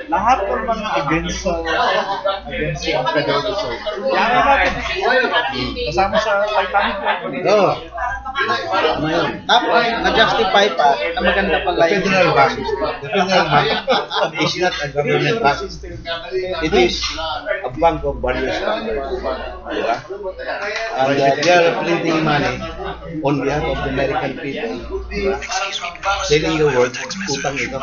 lahat ng mga against sa Federal Reserve. Yan natin. Kasama sa Titanic. Oo. Ano yun? Tapos, na-justify pa na maganda pala yung Federal Bank. The Federal Bank is not a government bank. It is a bank of various standards. Diba? And they are printing money on behalf of the American people. Diba? Selling your word, utang ito.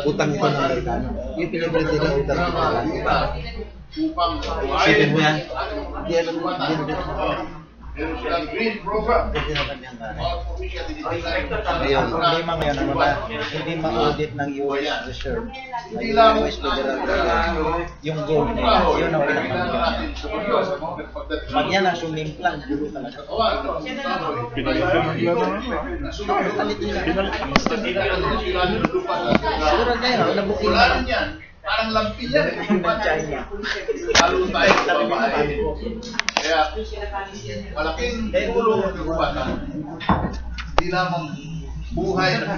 Utang ito ng Amerikano. Yung pinaprint nila utang ito. Isipin mo yan. Hindi alam mo. Ngayon, problema ngayon ano na hindi ma-audit ng US Reserve, ng US Federal Reserve, yung gold nila, yun ang pinakamagal. Pag yan ang sumimplang, gulo talaga. Siguro ngayon, nabukin na. Parang lampi yan ng China. Lalo tayo sa babae. Kaya malaking tulong ng gubata. Hindi lamang buhay na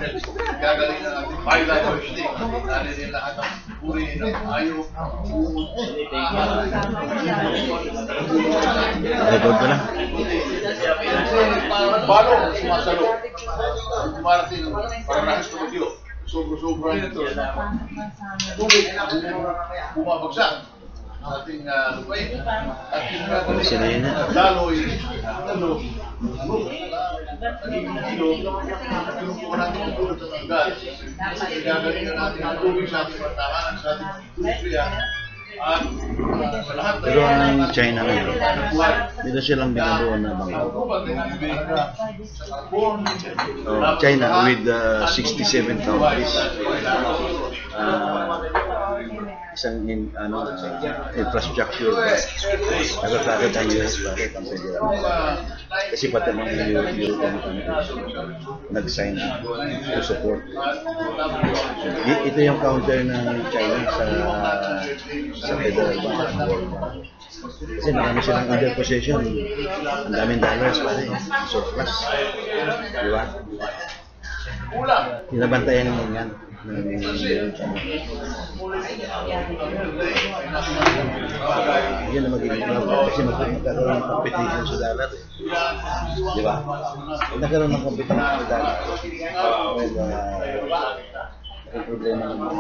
gagaling ng ating biodiversity. Dali din lahat ang puri ng hayop. Record ko lang. Balo, sumasalo. Kumarating ang parang studio. Sobra-sobra ito. Tubig na bumabagsak sa ating lupain. At yung gagawin daloy, kinukuha natin ang tulog sa tanggal. Gagawin na natin ang tubig sa ating pertahanan, sa ating industriya. At sa lahat pero ang China ngayon, dito silang binabuan na bangko. China with 67 countries. Isang infrastructure nagkakakit ang US bakit ang federal kasi pati mga European countries nag-sign to support. Ito yung counter ng China sa federal bank. Kasi marami silang under possession. Ang daming dollars pare, surplus. Di ba? Tinabantayan ng yan. Yan na magiging problem kasi magkakaroon ng competition sa dollar. Di ba? Nagkaroon ng competition sa dollar. Ang problema ng mga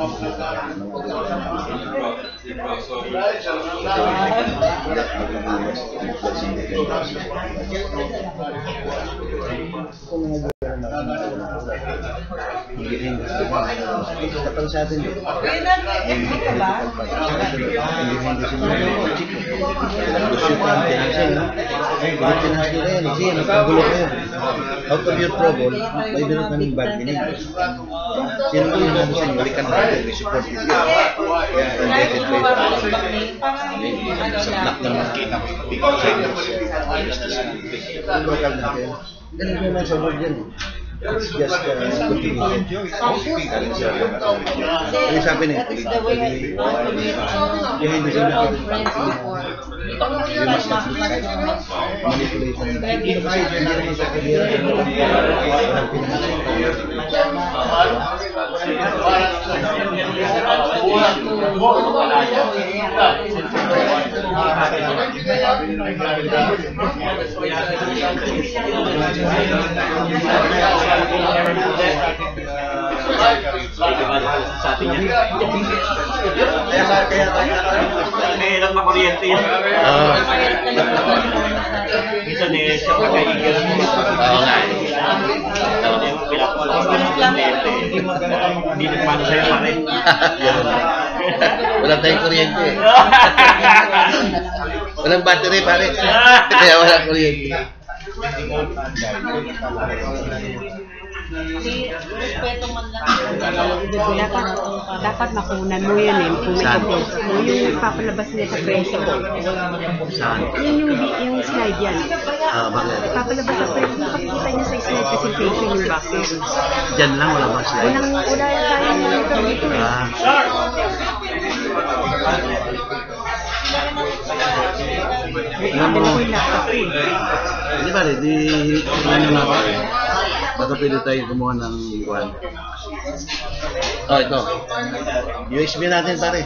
kapag sa atin out of your trouble may meron kaming bargaining. Sino ko yung namin sa balikan natin we support you kaya indebted by sa black ng makita ang local natin ganun naman sa world yan. It's just continuing. Ano sabi niya? Yung hindi siya nakikita. You must not lose sight. Manipulation. Hindi naman sa kanila. Walang pinangalan. Sa atin yan. Kaya may ilang makuryente yan. Minsan siya pagkaigal. Oo nga. Hindi nagpano sa'yo pa rin. Wala tayong kuryente. Walang battery pare. Kaya walang kuryente. Dapat makunan mo yun eh, kung may proposal mo, yung papalabas nila sa presyo. Saan? Yung slide yan. Bakit? Papalabas sa presyo, makikita niyo sa slide presentation yung backend. Diyan lang, wala bang slide? Wala yan tayo monitor dito eh. May email ako yung laptop eh. Hindi ba, di ano na ba? baka pwede tayo kumuha ng iwan. Oh, ito. USB natin, pare.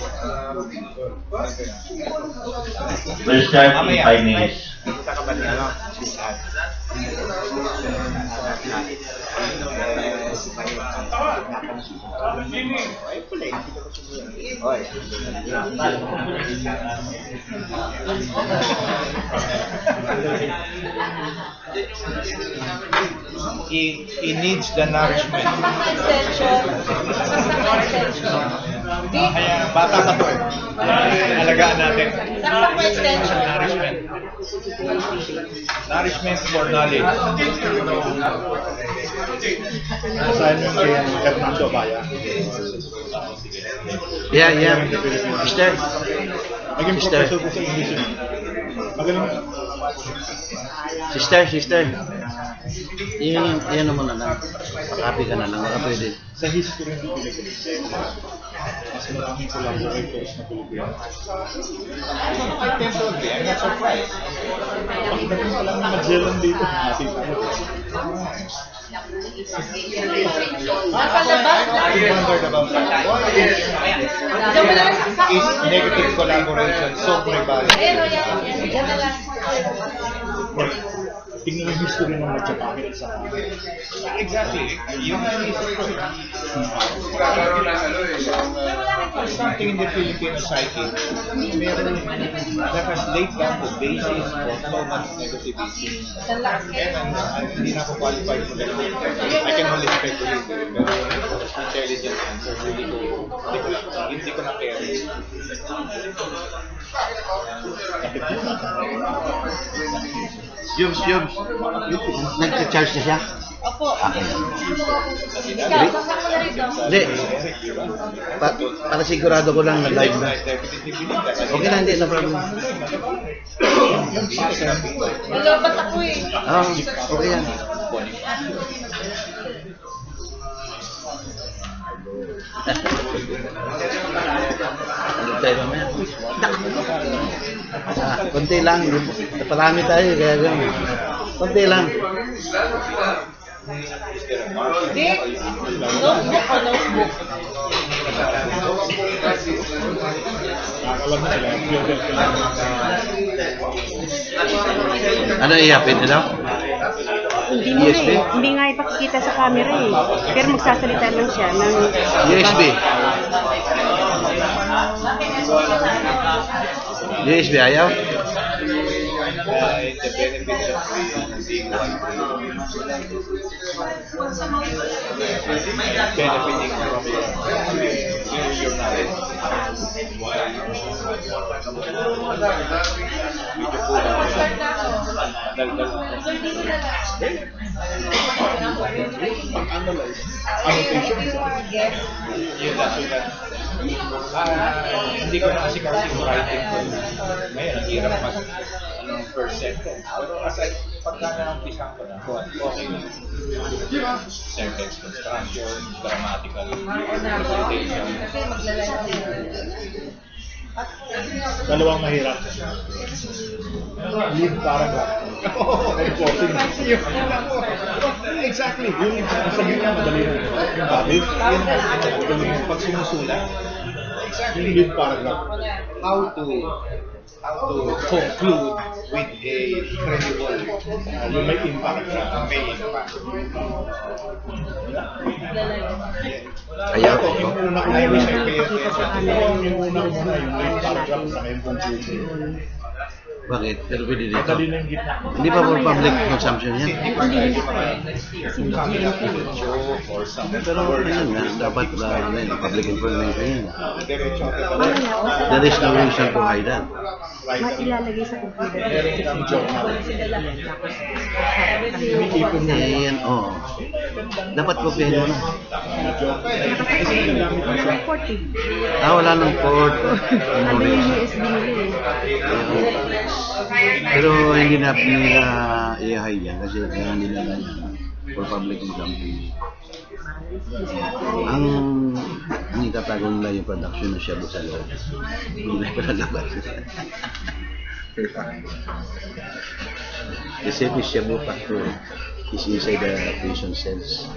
We'll start in 5 minutes. He needs the nourishment. Kaya bata pa to. Alagaan natin. Nourishment. Nourishment for knowledge. Saan yung kaya Fernando Baya? Yeah. Sister. Naging professor ko sa English. Magaling. Sister. Yan naman na lang. Copy ka na lang, baka pwede. Sa history ng Pilipinas, mas maraming collaborators na Pilipino. I tend to agree. I'm not surprised. Pagdating pa lang ng Magellan dito, nakita mo. I wondered about that. Why is negative collaboration so prevalent? Tingnan yung history ng Japan sa exactly. Yung something in the Filipino psyche that has laid down the basis for so much negativity. And hindi na ako qualified for that. I can only speculate. Pero intelligent answer, hindi ko na carry. Jobs. Nag-charge na siya? Opo. Hindi. Para sigurado ko lang na-live na. Okay na, hindi na problem. Nalabat ako eh. Okay yan. Ano tayo mamaya? Konti lang. Naparami tayo, kaya gano'n. Konti lang. Dick, notebook o notebook? Ano i-happen nila? Hindi nga ipakikita sa camera eh. Pero magsasalita lang siya ng USB. USB ayaw? The benefit of being one benefiting from your knowledge. Analyze annotations. Hindi ko na kasi writing ko. Ngayon, ang hirap mag per sentence. Pero pagka na-umpisan ko na, okay na. Sentence construction, grammatical presentation. Dalawang mahirap. Lead paragraph. Enforcing. Exactly. Yung sabi niya, madali rin. Yung valid. Yung pag sumusulat. Yung lead paragraph. How to conclude with a credible, yung may impact sa may impact. Ayaw. Yung una ko na yung may yung una ko muna yung lead paragraph sa yung conclusion. Bakit? Pero pwede dito. Madali na yung gitna. Hindi pa for public consumption yan? hindi pa eh. Pero ayun nga, dapat public information yan. Mamaya, There is no reason to hide that. ilalagay sa computer. Yan, oo. Dapat kopyahin mo na. Report eh. Wala nang port. Ano yung USB nila eh. Pero hindi na nila i-hide yan kasi kaya nila yan for public consumption. Ang itatago nila yung production na Shabu sa loob. Hindi na pinalabas. Kasi may Shabu factory. is inside the prison cells.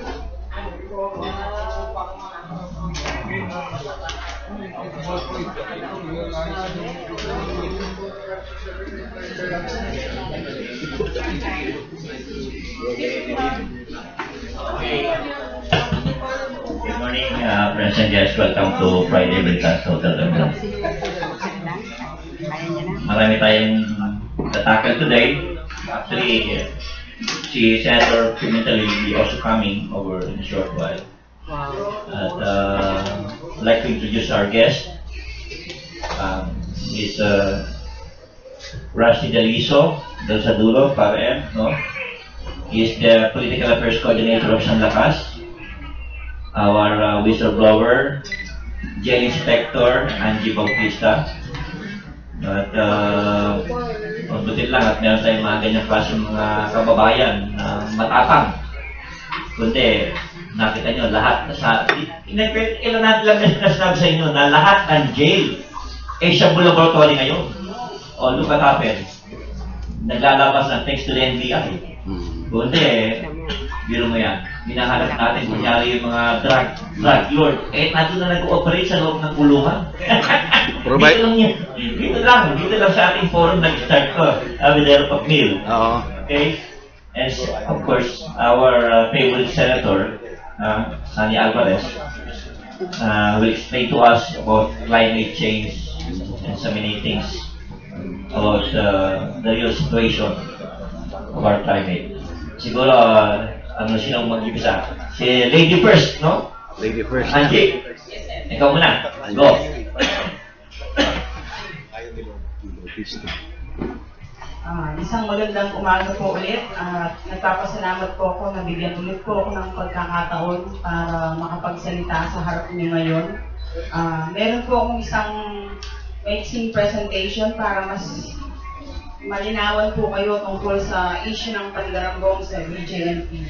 Good morning, friends and guests. Welcome to Friday Breakfast Hotel. Marami tayong tatakal today. Actually, si Senator Pimentel will be also coming over in a short while. At, I'd like to introduce our guest. Is Rusty Daliso del Saduro, PARM, no? He is the Political Affairs Coordinator of San Lakas. Our whistleblower, Jail Inspector Angie Bautista. At mabutin lang at meron tayong mga ganyang klaseng mga kababayan na matapang. Kundi, nakita nyo, lahat sa... Ilan natin lang na sinabi sa inyo na lahat ng jail ay siya laboratory ngayon. O, look what happened. Naglalabas na thanks to the NBI. Kundi, biro mo yan. Minahanap natin, kunyari yung mga drug lord. Eh, natin na nag-ooperate sa loob ng kulungan. Dito lang yan. Dito lang sa ating forum nag-start ko. Avedero Pagmil. Okay? And of course, our favorite senator, Sani Alvarez, will explain to us about climate change and so many things about the real situation of our climate. Siguro, sinong mag-ibisa? Si Lady First, no? Lady First. Angie, ikaw muna. Go. Isang magandang umaga po ulit at nagpapasalamat po ako na bigyan ulit po ako ng pagkakataon para makapagsalita sa harap niyo ngayon. Meron po akong isang mixing presentation para mas malinawan po kayo tungkol sa issue ng pandarambong sa BJMP.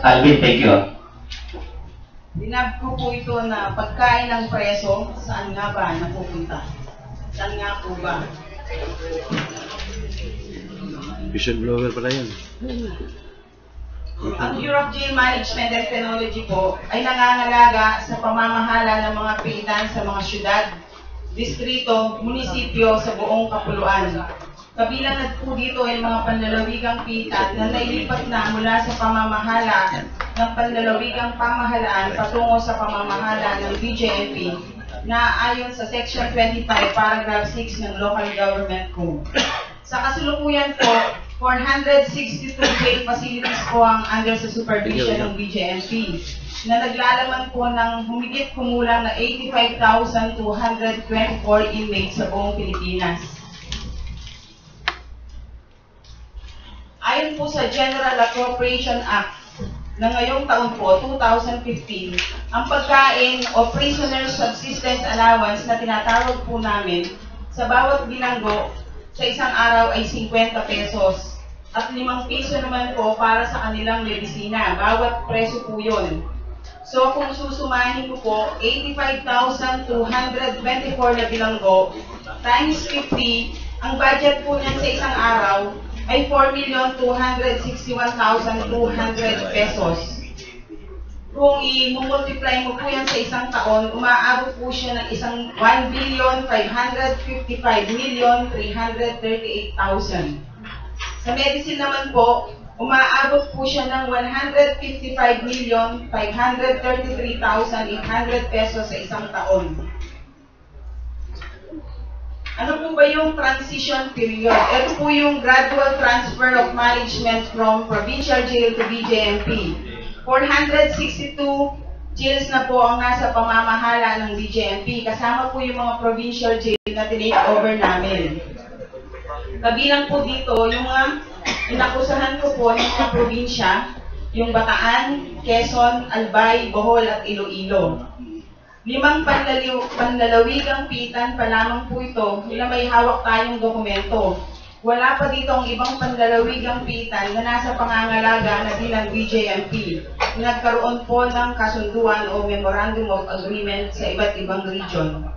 Alvin, thank you. Dinab ko po ito na pagkain ng preso, saan nga ba napupunta? Saan nga po ba? Whistleblower pala yan. Ang Bureau of Jail Management and Technology po ay nangangalaga sa pamamahala ng mga pitan sa mga syudad, distrito, munisipyo sa buong kapuluan. Kabilang na po dito ay mga panlalawigang pitan na nailipat na mula sa pamamahala ng panlalawigang pamahalaan patungo sa pamamahala ng BJMP na ayon sa Section 25, Paragraph 6 ng Local Government Code. Sa kasalukuyan po, 462 jail facilities po ang under sa supervision ng BJMP na naglalaman po ng humigit kumulang na 85,224 inmates sa buong Pilipinas. Ayon po sa General Appropriation Act na ngayong taon po, 2015, ang pagkain o Prisoner Subsistence Allowance na tinatawag po namin sa bawat bilanggo sa isang araw ay 50 pesos at 5 piso naman po para sa kanilang medisina. Bawat preso po yun. So kung susumahin ko po, 85,224 na bilanggo times 50, ang budget po niyan sa isang araw ay 4,261,200 pesos. Kung i-multiply mo po yan sa isang taon, umaabot po siya ng isang 1,555,338,000. Sa medicine naman po, umaabot po siya ng 155,533,800 pesos sa isang taon. Ano po ba yung transition period? Ito po yung gradual transfer of management from provincial jail to BJMP. 462 jails na po ang nasa pamamahala ng BJMP. Kasama po yung mga provincial jail na tinake over namin. Kabilang po dito, yung mga inakusahan ko po ng mga probinsya, yung Bataan, Quezon, Albay, Bohol at Iloilo. 5 panlalawigang pitan pa lamang po ito na may hawak tayong dokumento. Wala pa dito ang ibang panlalawigang pitan na nasa pangangalaga na bilang BJMP. Nagkaroon po ng kasunduan o Memorandum of Agreement sa iba't ibang region.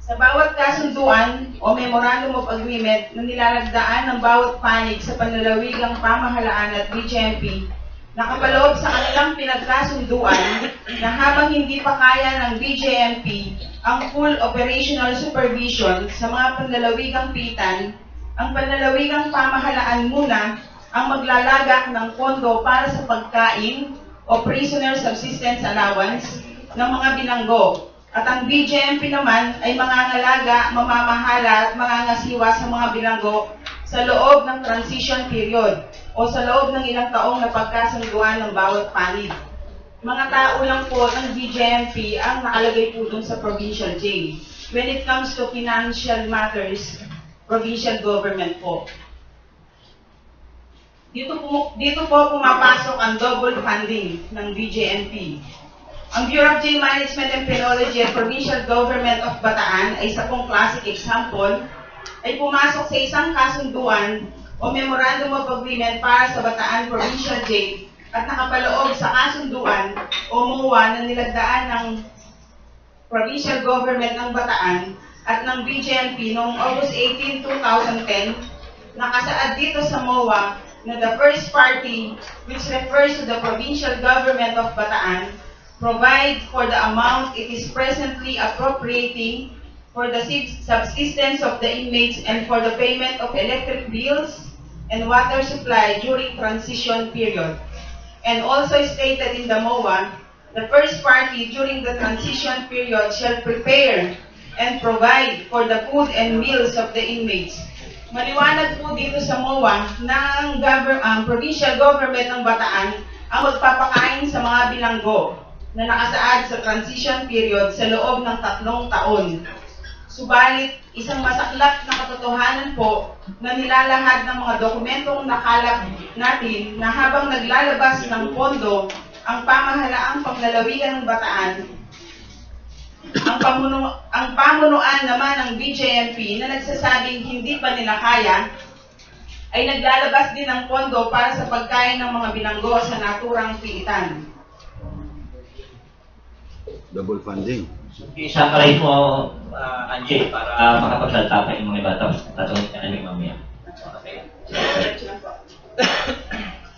Sa bawat kasunduan o Memorandum of Agreement na nilalagdaan ng bawat panig sa panlalawigang pamahalaan at BJMP, nakapaloob sa kanilang pinagkasunduan na habang hindi pa kaya ng BJMP ang full operational supervision sa mga panlalawigang pitan, ang panlalawigang pamahalaan muna ang maglalagak ng pondo para sa pagkain o prisoner subsistence allowance ng mga bilanggo. At ang BJMP naman ay mangangalaga, mamamahala at mangangasiwa sa mga bilanggo sa loob ng transition period o sa loob ng ilang taong na pagkasunduan ng bawat panig. Mga tao lang po ng BJMP ang nakalagay po dun sa provincial jail. When it comes to financial matters, provincial government po. Dito po pumapasok ang double funding ng BJMP. Ang Bureau of Jail Management and Penology at Provincial Government of Bataan ay isa pong classic example, ay pumasok sa isang kasunduan o Memorandum of Agreement para sa Bataan Provincial Jail at nakapaloob sa kasunduan o MOA na nilagdaan ng Provincial Government ng Bataan at ng BJMP noong August 18, 2010, nakasaad dito sa MOA na the first party, which refers to the Provincial Government of Bataan, provide for the amount it is presently appropriating for the subsistence of the inmates and for the payment of electric bills and water supply during transition period. And also stated in the MOA, the first party during the transition period shall prepare and provide for the food and meals of the inmates. Maliwanag po dito sa MOA na ang provincial government ng Bataan ang magpapakain sa mga bilanggo na nakasaad sa transition period sa loob ng 3 taon. Subalit, isang masaklap na katotohanan po na nilalahad ng mga dokumentong nakalap natin na habang naglalabas ng pondo ang pamahalaang panglalawigan ng Bataan, ang pamunuan naman ng BJMP na nagsasabing hindi pa nila kaya, ay naglalabas din ng pondo para sa pagkain ng mga bilanggo sa naturang pilitan. Double funding. I-summarize mo, Angie, para makapagsalta pa yung mga iba. Tapos tatanungin ka namin mamaya.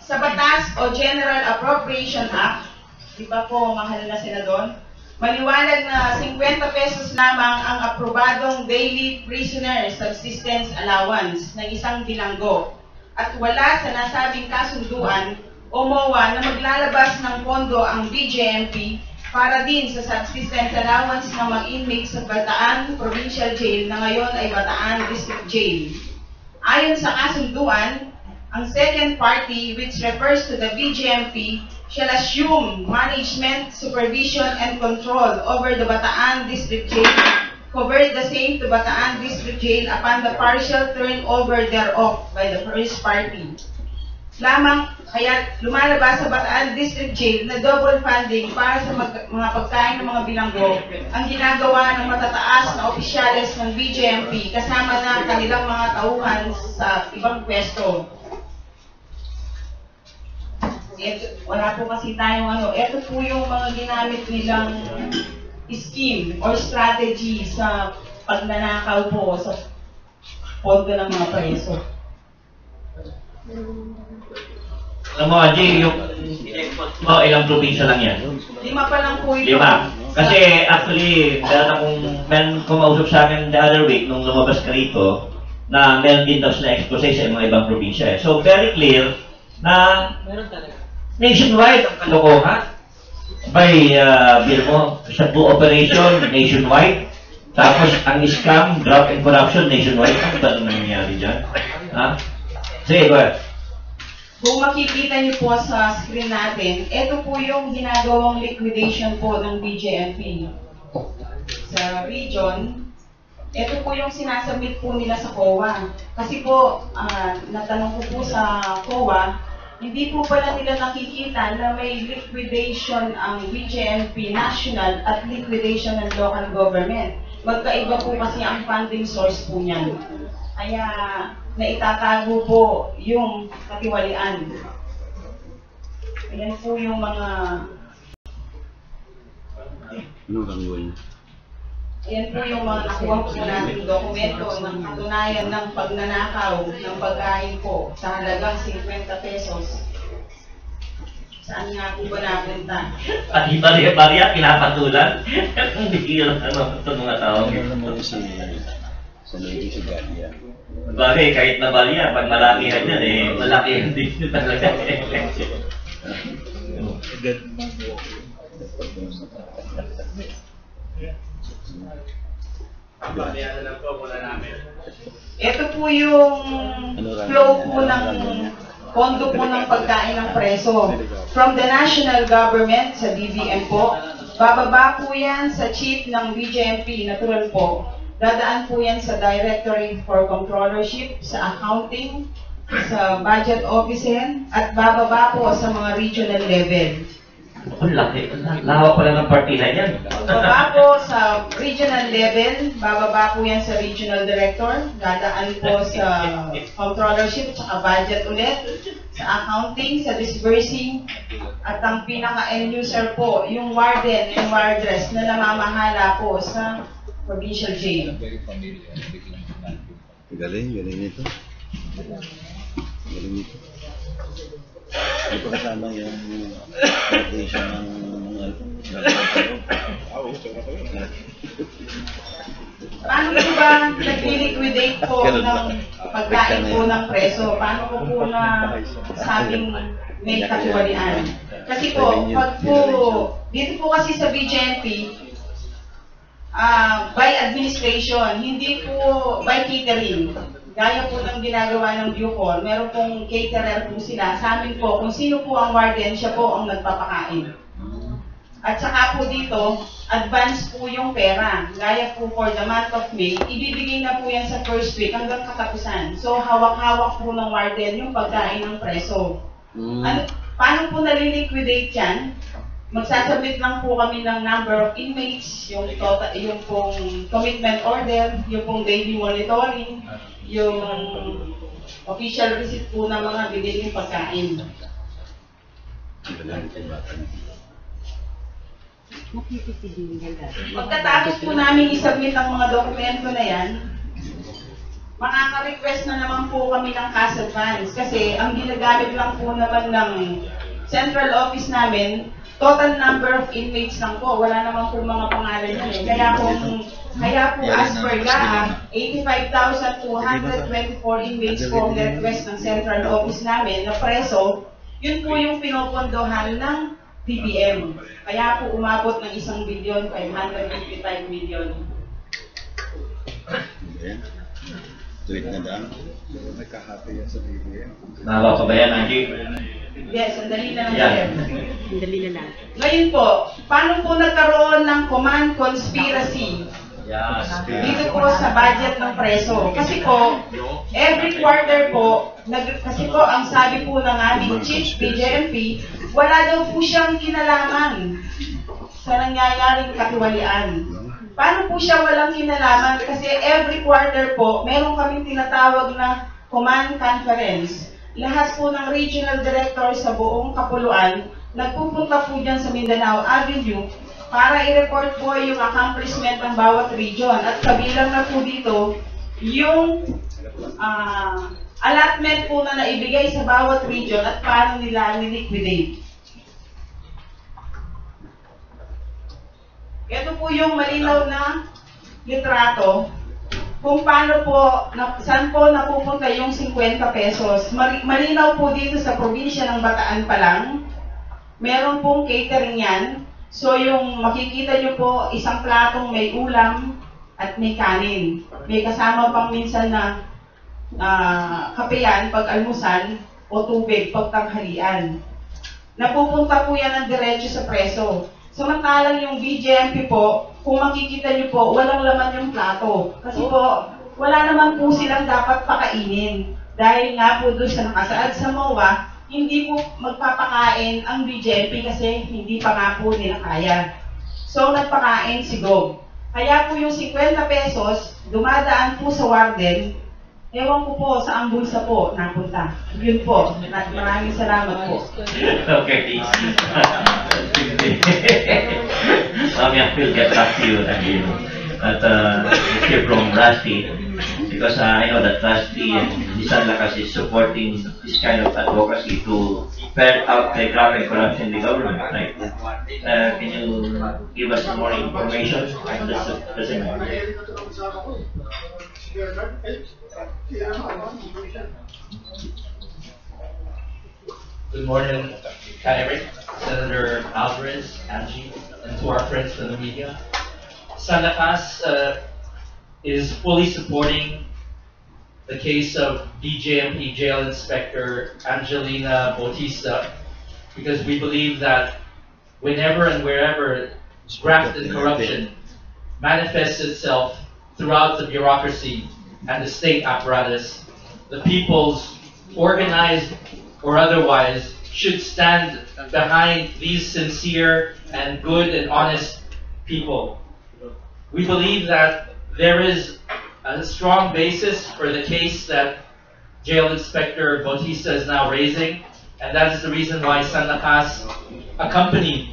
Sa Batas o General Appropriation Act, di ba po, mahal na senador, maliwanag na 50 pesos lamang ang aprobadong daily prisoner subsistence allowance ng isang bilanggo. At wala sa nasabing kasunduan o MOA na maglalabas ng pondo ang BJMP para din sa subsistence allowance ng mga inmates sa Bataan Provincial Jail na ngayon ay Bataan District Jail. Ayon sa kasunduan, ang second party, which refers to the BJMP, shall assume management, supervision, and control over the Bataan District Jail, convert the same to Bataan District Jail upon the partial turnover thereof by the first party. Kaya lumalabas sa Bataan District Jail na double funding para sa mga pagkain ng mga bilanggo ang ginagawa ng matataas na opisyales ng BJMP kasama na kanilang mga tauhan sa ibang pwesto. Wala po kasi tayong ito po yung mga ginamit nilang scheme or strategy sa pagnanakaw po sa pondo ng mga preso. Alam mo, Angie, yung mo, ilang probinsya lang yan? 5 pa lang po ito. 5. Kasi actually, meron kumausap sa akin the other week nung lumabas ka rito na meron din daw na expose sa mga ibang probinsya. So very clear na nationwide ang kalokohan. By bill mo, sa buo operation nationwide. Tapos ang scam, graft and corruption nationwide. Ano ba ito nangyayari dyan? Ha? Sige, go ahead. Kung makikita niyo po sa screen natin, ito po yung ginagawang liquidation po ng BJMP. Sa region, ito po yung sinasubmit po nila sa COA. Kasi po, natanong ko po sa COA, hindi po pala nila nakikita na may liquidation ang BJMP national at liquidation ng local government. Magkaiba po kasi ang funding source po niyan. Kaya naitatago po yung katiwalian. Ayan po yung mga... Ano gagawin? Ayan po yung mga nakuha po nating dokumento ng katunayan ng pagnanakaw ng pagkain po sa halagang 50 pesos. Saan nga po ba napunta? Pati barya-barya, pinapatulan. Ang bigil, ano, ito mga tao. Sa lady si Galia. Bagay, kahit na barya, pag malakihan yan, eh, malakihan din yun talaga. Ito po yung flow po ng pondo po ng pagkain ng preso. From the national government sa DBM po, bababa po yan sa chief ng BJMP, natural po. Dadaan po yan sa Directorate for Controllership, sa accounting, sa budget officer, at bababa po sa mga regional level. Ang laki, lawak pala ng partihan yan. Bababa po sa regional level, bababa po yan sa regional director, dadaan po sa controllership, tsaka budget ulit, sa accounting, sa disbursing, at ang pinaka-end user po, yung warden and wardress na namamahala po sa provincial jail. Galing nito. Galing nito. Hindi pa kasama yung location ng mga Paano po ba nag-liquidate po ng pagkain po ng preso? Paano po po na sabing may katiwalian? Kasi po, pag po, dito po kasi sa BJMP, by administration, hindi po by catering. Gaya po ng ginagawa ng Bucor, meron pong caterer po sila. Sa amin po, kung sino po ang warden, siya po ang nagpapakain. At saka po dito, advance po yung pera. Gaya po for the month of May, ibibigay na po yan sa first week hanggang katapusan. So, hawak-hawak po ng warden yung pagkain ng preso. Paano po naliliquidate yan? Magsasubmit lang po kami ng number of inmates, yung pong commitment order, yung pong daily monitoring, yung official receipt po ng mga biniling pagkain. Pagkatapos po namin isubmit ang mga dokumento na yan, makaka-request na naman po kami ng cash advance kasi ang ginagamit lang po naman ng central office namin, total number of inmates lang po. Wala naman po mga pangalan yan eh. Kaya po as per GAA, 85,224 inmates po ang request ng central office namin na preso, yun po yung pinopondohan ng DBM. Kaya po umabot ng 1 billion, 555 million. Tuwid na daan. Nagkahati yan sa BBM. Nahawa pa ba yan, Angie? Yes, sandali na lang Yan. sir. Sandali na lang. Ngayon po, paano po nagkaroon ng command conspiracy Yan. dito po sa budget ng preso? Kasi po, every quarter po, kasi po ang sabi po ng aming chief BJMP, wala daw po siyang kinalaman sa nangyayaring katiwalian. Paano po siya walang kinalaman? Kasi every quarter po, meron kaming tinatawag na command conference. Lahat po ng regional director sa buong Kapuluan, nagpupunta po dyan sa Mindanao Avenue para i-report po yung accomplishment ng bawat region. At kabilang na po dito, yung allotment po na naibigay sa bawat region at paano nila niliquidate. Ito po yung malinaw na litrato kung paano po, saan po napupunta yung 50 pesos. Malinaw po dito sa probinsya ng Bataan pa lang, meron pong catering yan. So yung makikita nyo po, isang platong may ulam at may kanin. May kasama pang minsan na kape yan pag almusal o tubig pag tanghalian. Napupunta po yan ng diretso sa preso. Samantalang yung BJMP po, kung makikita nyo po, walang laman yung plato. Kasi po, wala naman po silang dapat pakainin. Dahil nga po doon sa nakasaad sa MOA, hindi po magpapakain ang BJMP kasi hindi pa nga po nila kaya. So, nagpakain si Gob. Kaya po yung 50 pesos, dumadaan po sa warden. Ewan ko po sa ang bulsa po napunta. Yun po. Maraming salamat po. Okay. Mami, I will get back to you. at let's hear from Rusty, because I know that Rusty and San Lakas is supporting this kind of advocacy to ferret out the graft and corruption in the government, right? Can you give us more information on this? Good morning, Eric, Senator Alvarez, Angie, and to our friends from the media. San Lakas is fully supporting the case of BJMP Jail Inspector Angelina Bautista, because we believe that whenever and wherever graft and corruption manifests itself throughout the bureaucracy and the state apparatus, the people's organized or otherwise should stand behind these sincere and good and honest people. We believe that there is a strong basis for the case that Jail Inspector Bautista is now raising, and that is the reason why San Lakas accompanied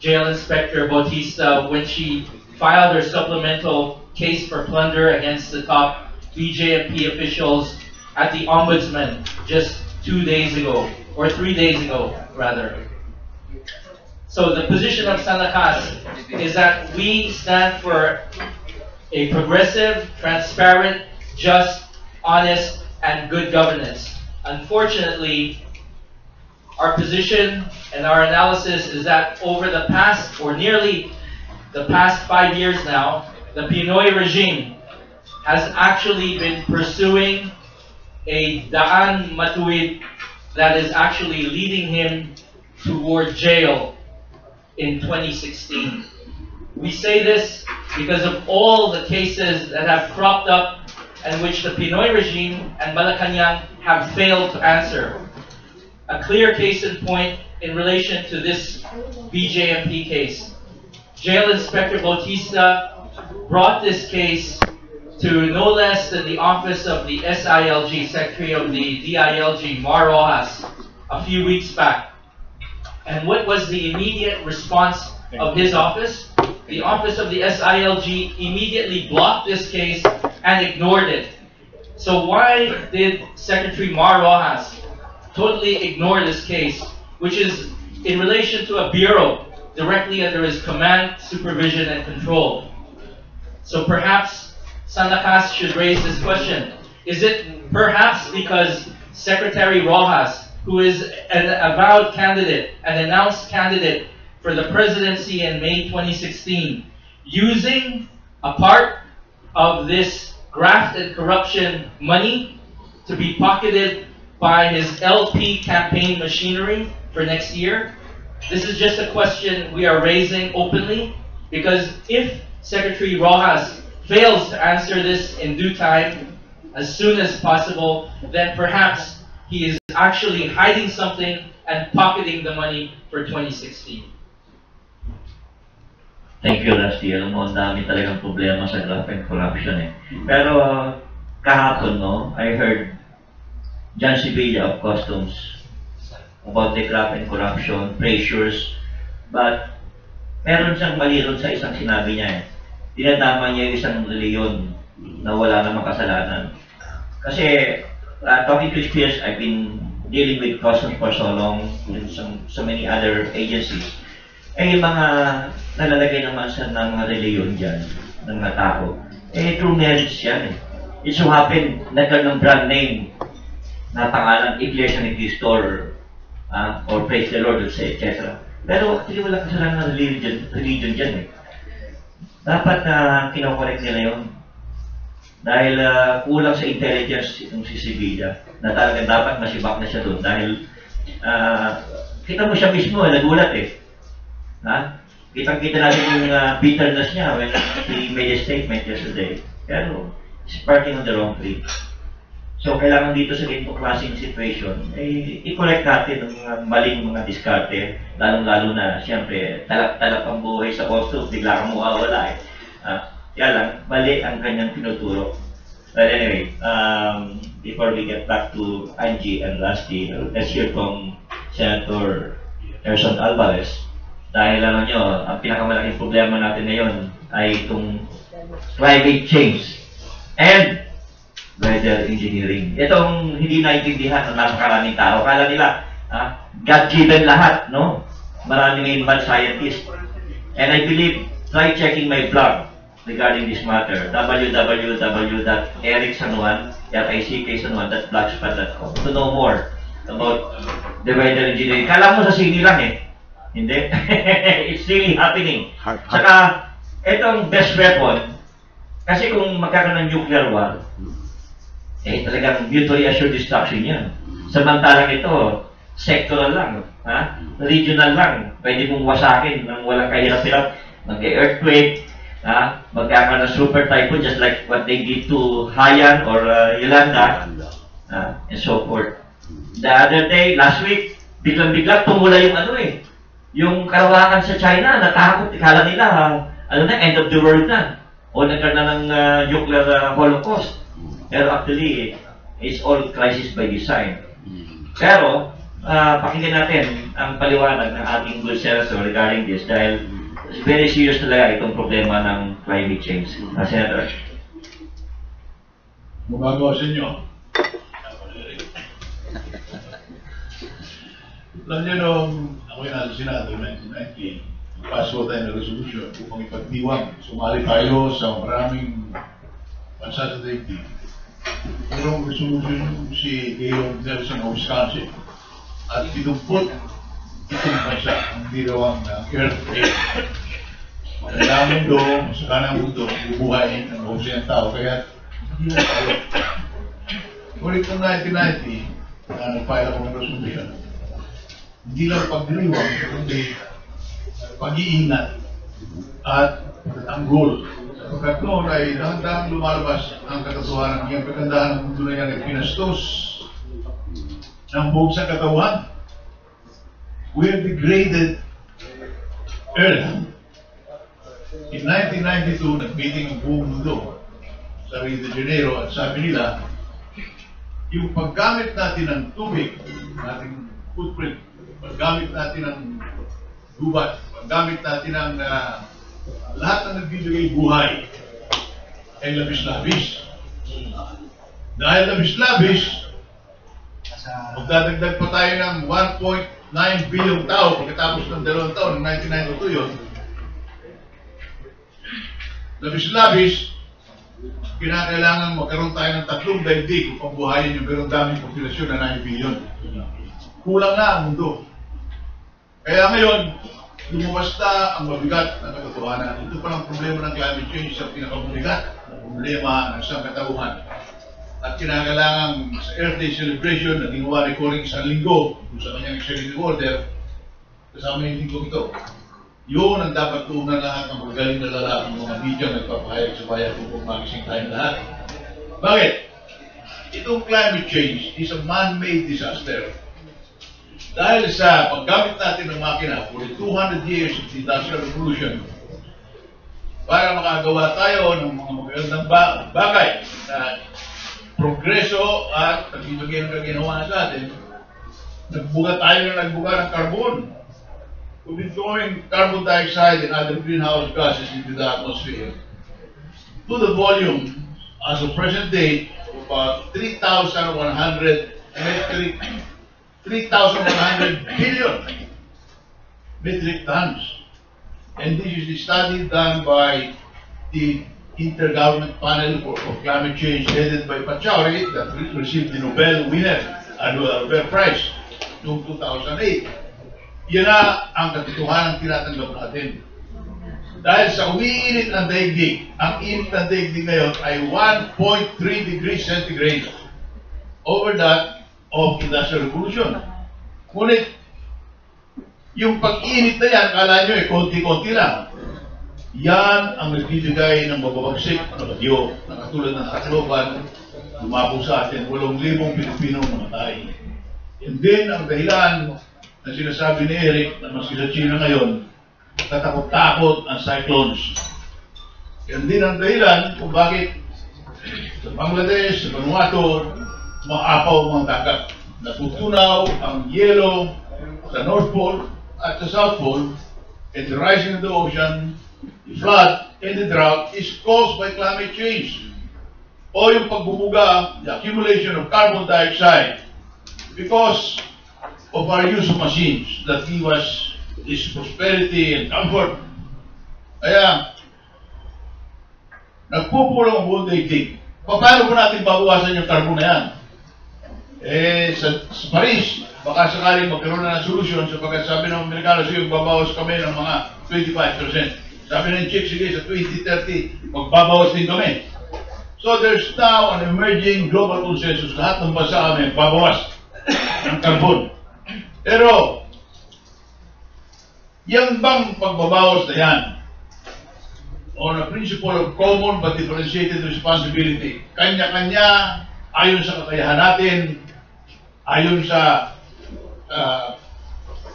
Jail Inspector Bautista when she filed her supplemental case for plunder against the top BJMP officials at the Ombudsman just 2 days ago, or 3 days ago, rather. So the position of San Lakas is that we stand for a progressive, transparent, just, honest, and good governance. Unfortunately, our position and our analysis is that over the past, or nearly the past 5 years now, the Pinoy regime has actually been pursuing a daan matuwid that is actually leading him toward jail in 2016. We say this because of all the cases that have cropped up and which the Pinoy regime and Malacanang have failed to answer. A clear case in point in relation to this BJMP case. Jail Inspector Bautista brought this case to no less than the office of the SILG, Secretary of the DILG, Mar Rojas, a few weeks back. And what was the immediate response of his office? The office of the SILG immediately blocked this case and ignored it. So why did Secretary Mar Rojas totally ignore this case, which is in relation to a bureau directly under his command, supervision, and control? So perhaps San Lakas should raise this question. Is it perhaps because Secretary Rojas, who is an avowed candidate, an announced candidate for the presidency in May 2016, using a part of this graft and corruption money to be pocketed by his LP campaign machinery for next year? This is just a question we are raising openly, because if Secretary Rojas fails to answer this in due time, as soon as possible, then perhaps he is actually hiding something and pocketing the money for 2016. Thank you, Rusty. Alam mo, ang dami talagang problema sa graft and corruption eh. Pero kahapon, no, I heard John Sevilla of Customs about the graft and corruption, pressures, but meron siyang mali ron sa isang sinabi niya eh. Dinadama niya yung isang reliyon na wala namang kasalanan. Kasi, talking to experience, I've been dealing with customs for so long, and so many other agencies. Eh, yung mga nalalagay naman sa ng reliyon dyan, ng mga tao, eh, true merits yan eh. It so happen, nagkaroon ng brand name na pangalan, Iglesia ni Cristo, or Praise the Lord, etc. Pero actually wala kasalanan ng religion dyan eh. Dapat na kinokorek nila yun. Dahil kulang sa intelligence itong si Sevilla, na talagang dapat masibak na siya doon. Dahil kita mo siya mismo, nagulat eh. Kitang-kita natin yung bitterness niya when he made a statement yesterday. Pero, he's parking on the wrong tree. So, kailangan dito sa ganitong klaseng situation, eh, i-correct natin ang mga maling mga diskarte, lalong-lalo na, siyempre, talak-talak ang buhay sa costume, bigla kang mawawala eh. Kaya lang, mali ang kanyang tinuturo. But anyway, before we get back to Angie and Rusty, let's hear from Senator Erson Alvarez. Dahil alam nyo, ang pinakamalaking problema natin ngayon ay itong climate change, and weather engineering. Itong hindi naintindihan ng napakaraming tao. Kala nila, God-given lahat, no? Marami ngayon mad scientists. And I believe, try checking my blog regarding this matter, www.ericsanuan.blogspot.com to know more about the weather engineering. Kala mo sa sini lang eh. Hindi. It's really happening. Saka, itong best weapon, kasi kung magkakaroon ng nuclear war, eh talagang mutually assured destruction yan. Samantalang ito, sectoral lang, regional lang. Pwede mong wasakin ng walang kahirap-hirap, mag-earthquake, magkakaroon ng super typhoon just like what they did to Haiyan or Yolanda, and so forth. The other day, last week, biglang-biglang tumula yung yung karawakan sa China, natakot, ikala nila, end of the world na. O nagkaroon na ng nuclear holocaust. Pero actually, it's all crisis by design. Pero, pakinggan natin ang paliwanag ng ating good senator regarding this dahil very serious talaga itong problema ng climate change. Senator. Gumagawa sa inyo. Alam niyo nung ako yung nasa Senado 1990, paso tayo ng resolution upang ipagdiwang. Sumali tayo sa maraming bansa sa daigdig. Mayroong resolution si Gaylord Nelson of Wisconsin at pinumpot itong bansa ang dirawang earthquake. Maganda mundo, masaka ng mundo, bubuhayin ng mahusay ng tao, kaya hindi na tayo. Ngunit noong 1990, na nag-file ako ng resolution, hindi lang pagdiriwang, kundi pag-iingat at pagtanggol. Sapagkat noon ay dahan-dahan lumalabas ang katotohanan ng kagandahan ng mundo na yan ay pinastos ng buong sa katawan. We have degraded Earth. In 1992, nag-meeting ang buong mundo sa Rio de Janeiro at sabi nila, yung paggamit natin ng tubig, nating footprint, paggamit natin ng gubat, paggamit natin ng lahat na nagbibigay buhay ay labis-labis. Dahil labis-labis, magdadagdag pa tayo ng 1.9 bilyong tao pagkatapos ng 2 taon, ng 1992 yun. Labis-labis, kinakailangan magkaroon tayo ng 3 daigdig upang buhayin yung ganun daming populasyon na 9 bilyon. Kulang na ang mundo. Kaya ngayon, lumabas na ang mabigat na katotohanan. Ito pa ang problema ng climate change sa pinakamubigat na problema ng sangkatauhan. At kinakailangan sa Earth Day celebration na ginawa ni Coring isang linggo kung sa kanyang executive order, kasama yung linggo ito. Yun ang dapat tuunan lahat ng magaling na lalaki ng mga media na nagpapahayag sa bayan kung magising tayo lahat. Bakit? Itong climate change is a man-made disaster. Dahil sa paggamit natin ng makina for 200 years of the Industrial Revolution para makagawa tayo ng mga magagandang bagay na progreso at pagbibigay ng ginawa sa atin, nagbuga tayo ng carbon. We've been throwing carbon dioxide and other greenhouse gases into the atmosphere to the volume as of present day of about 3,100 billion metric tons. And this is the study done by the Intergovernmental Panel for Climate Change headed by Pachauri that received the Nobel Nobel Prize noong 2008. Yan na ang katotohanan tinatanggap natin. Dahil sa umiinit ng daigdig, ang init ng daigdig ngayon ay 1.3 degrees centigrade over that of Industrial Revolution. Ngunit, yung pag-init na yan, akala nyo konti-konti lang. Yan ang nagbibigay ng mababagsik na bagyo na katulad ng Tacloban, lumabog sa atin, 8,000 Pilipinong namatay. And then, ang dahilan na sinasabi ni Eric na maski sa China ngayon, katakot-takot ang cyclones. Yan din ang dahilan kung bakit sa Bangladesh, sa Vanuatu, maapaw mga dagat. Natutunaw ang yelo sa North Pole at sa South Pole, and the rising of the ocean the flood and the drought is caused by climate change. O yung pagbubuga, the accumulation of carbon dioxide because of our use of machines that give us this prosperity and comfort. Kaya, nagpupulong ang buong daigdig. Paano po natin babawasan yung carbon na yan? Sa Paris, baka sakaling magkaroon na ng solusyon sapagkat sabi ng Amerikano, sige, magbabawas kami ng mga 25%. Sabi ng Czech, sige, sa 2030, magbabawas din kami. So there's now an emerging global consensus. Lahat ng bansa kami, magbabawas ng carbon. Pero, yan bang pagbabawas na yan, on a principle of common but differentiated responsibility, kanya-kanya, ayon sa kakayahan natin, ayon sa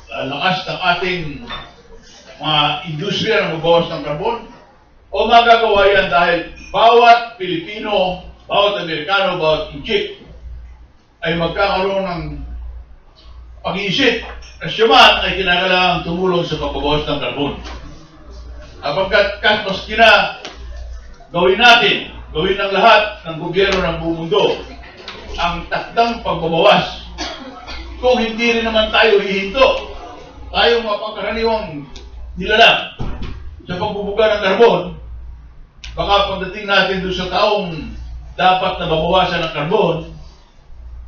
lakas ng ating mga industriya na magbawas ng carbon, o magagawa yan dahil bawat Pilipino, bawat Amerikano, bawat Egypt ay magkakaroon ng pag-iisip na siya man ay kinakailangan tumulong sa pagbabawas ng carbon. Kapagkat maski na gawin natin, gawin ng lahat ng gobyerno ng buong mundo ang takdang pagbabawas, kung hindi rin naman tayo hihinto, tayo mapagkaraniwang nilalang sa pagbubuga ng carbon, baka pagdating natin doon sa taong dapat na babawasan ng carbon,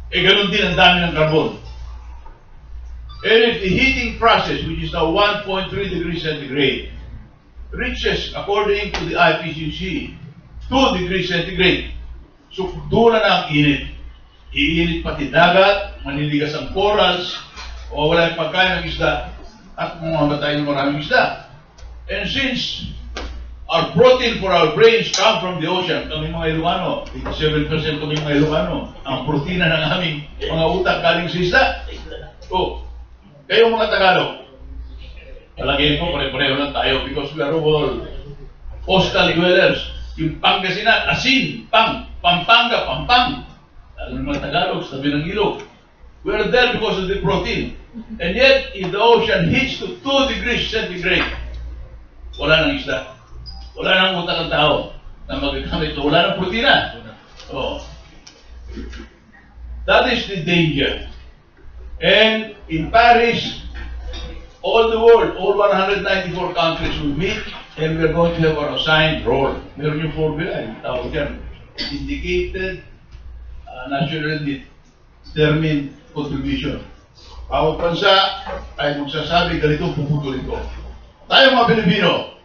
ganun din ang dami ng carbon. And if the heating process, which is now 1.3 degrees centigrade, reaches, according to the IPCC, 2 degrees centigrade, so doon na ang init. Iinit pati dagat, maniligas ang corals, o wala yung pagkain ng isda, at mamamatay ng maraming isda. And since our protein for our brains come from the ocean, kami mga Ilocano, 87% kami mga Ilocano, ang protina ng aming mga utak galing sa isda. So, kayo mga Tagalog, palagay ko pare-pareho lang tayo because we are all coastal dwellers. Yung Pangasinan, asin, Pampanga, pampang. Alam ng mga Tagalog, sabi ng ilog. We are there because of the protein. And yet, if the ocean hits to 2 degrees centigrade, wala nang isda. Wala nang utak ng tao na magagamit. Wala nang protina. Oh. That is the danger. And in Paris, all the world, all 194 countries will meet and we are going to have our assigned role. Meron yung formula, yung tawag dyan. Indicated, nationally determined contribution. Bawat bansa ay magsasabi, ganito puputulin ko. Tayo mga Pilipino,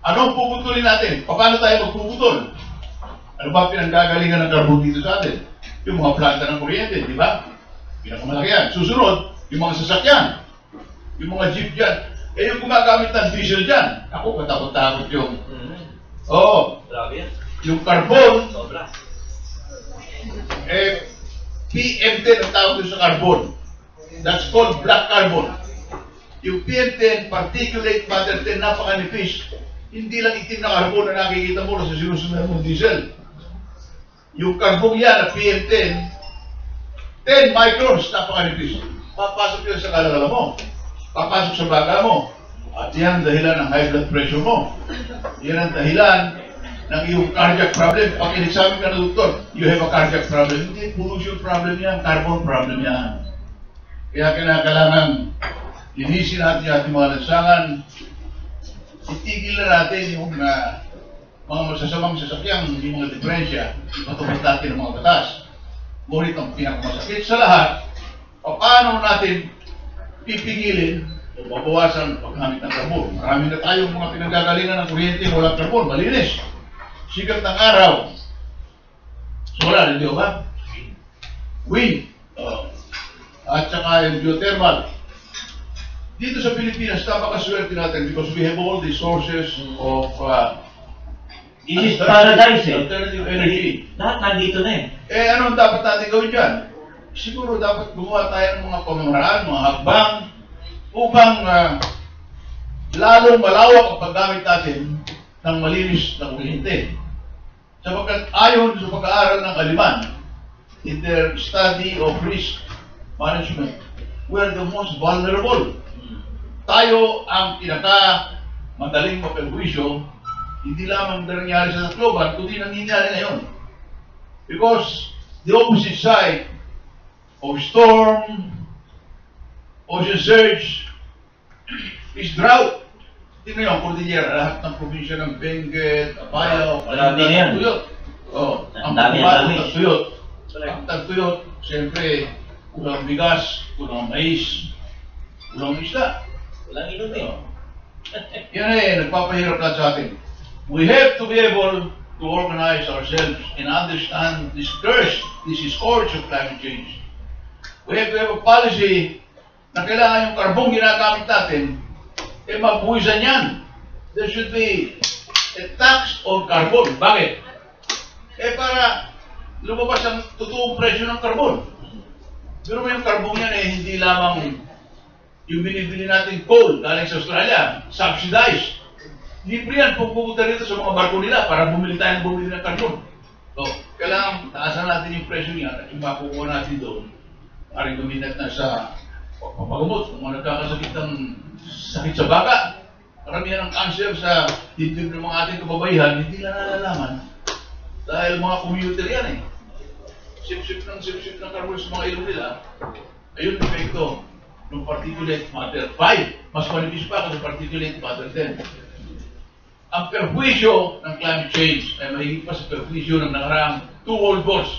anong puputulin natin? Paano tayo magpuputol? Ano ba pinanggagalingan ng carbon dito sa atin? Yung mga planta ng kuryente, di ba? Pinakamalaki yan. Susunod, yung mga sasakyan, yung mga jeep dyan. Yung gumagamit ng diesel dyan. Ako, katakot-takot yung... Oo. Yung carbon, PM10 ang tawag doon sa carbon. That's called black carbon. Yung PM10, particulate matter 10, napakanipis. Hindi lang itim na carbon na nakikita mo sa sinusunod mong diesel. Yung carbon yan na PM10, 10 microns, napakanipis. Papasok yun sa kalala mo. Papasok sa baga mo. At yan ang dahilan ng high blood pressure mo. Yan ang dahilan ng iyong cardiac problem. Pag in-examine ka ng doktor, you have a cardiac problem. Hindi, pollution problem yan, carbon problem yan. Kaya kailangan linisin natin yung ating mga lansangan. Itigil na natin yung mga masasamang sasakyang, yung mga diferensya, ipatupad natin ng mga batas. Ngunit ang pinakamasakit sa lahat, paano natin pipigilin o babawasan ang paggamit ng carbon. Marami na tayong mga pinanggagalingan ng kuryente walang carbon, malinis. Sikat ng araw. Solar, hindi ba? Wind. At saka yung geothermal. Dito sa Pilipinas, napakaswerte natin because we have all the sources of This is paradise eh. Alternative energy. Lahat nandito na eh. Anong dapat natin gawin dyan? Siguro dapat gumawa tayo ng mga pamamaraan, mga hakbang, upang lalong malawak ang paggamit natin ng malinis na kuryente. Sapagkat ayon sa pag-aaral ng Aliman, in their study of risk management, we are the most vulnerable. Tayo ang pinaka-madaling mapagwisyo hindi lamang nangyari sa Tacloban, kundi nangyayari ngayon. Because the opposite side of storm, ocean surge, is drought. Tingnan nyo, ang Cordillera, lahat ng probinsya ng Benguet, Apayao, Tagtuyot. Oh, ang Tagtuyot. Ang Tagtuyot, siyempre, kulang bigas, kulang mais, kulang isda. Walang inumin. Yan nagpapahirap lahat sa atin. We have to be able to organize ourselves and understand this curse, this scourge of climate change. We have to have a policy na kailangan yung karbong ginagamit natin, mabuhisan yan. There should be a tax on carbon. Bakit? Para lumabas ang totoong presyo ng karbon. Pero may yung karbon yan hindi lamang yung binibili natin coal galing sa Australia, subsidized. Libre yan kung pupunta dito sa mga barko nila para bumili tayo ng karbon. So, kailangan taasan natin yung presyo niya at yung makukuha natin doon. Paring gamitin na sa pagpapagamot, kung nagkakasakit ng sakit sa baka. Karamihan ng cancer sa dibdib ng mga ating kababaihan, hindi na nalalaman. Dahil mga commuter yan Sip-sip ng karbon sa mga ilong nila. Ayun, epekto ng particulate matter 5. Mas manipis pa kasi particulate matter 10. Ang perwisyo ng climate change ay mahigit pa sa perwisyo ng nakaraang 2 World Wars.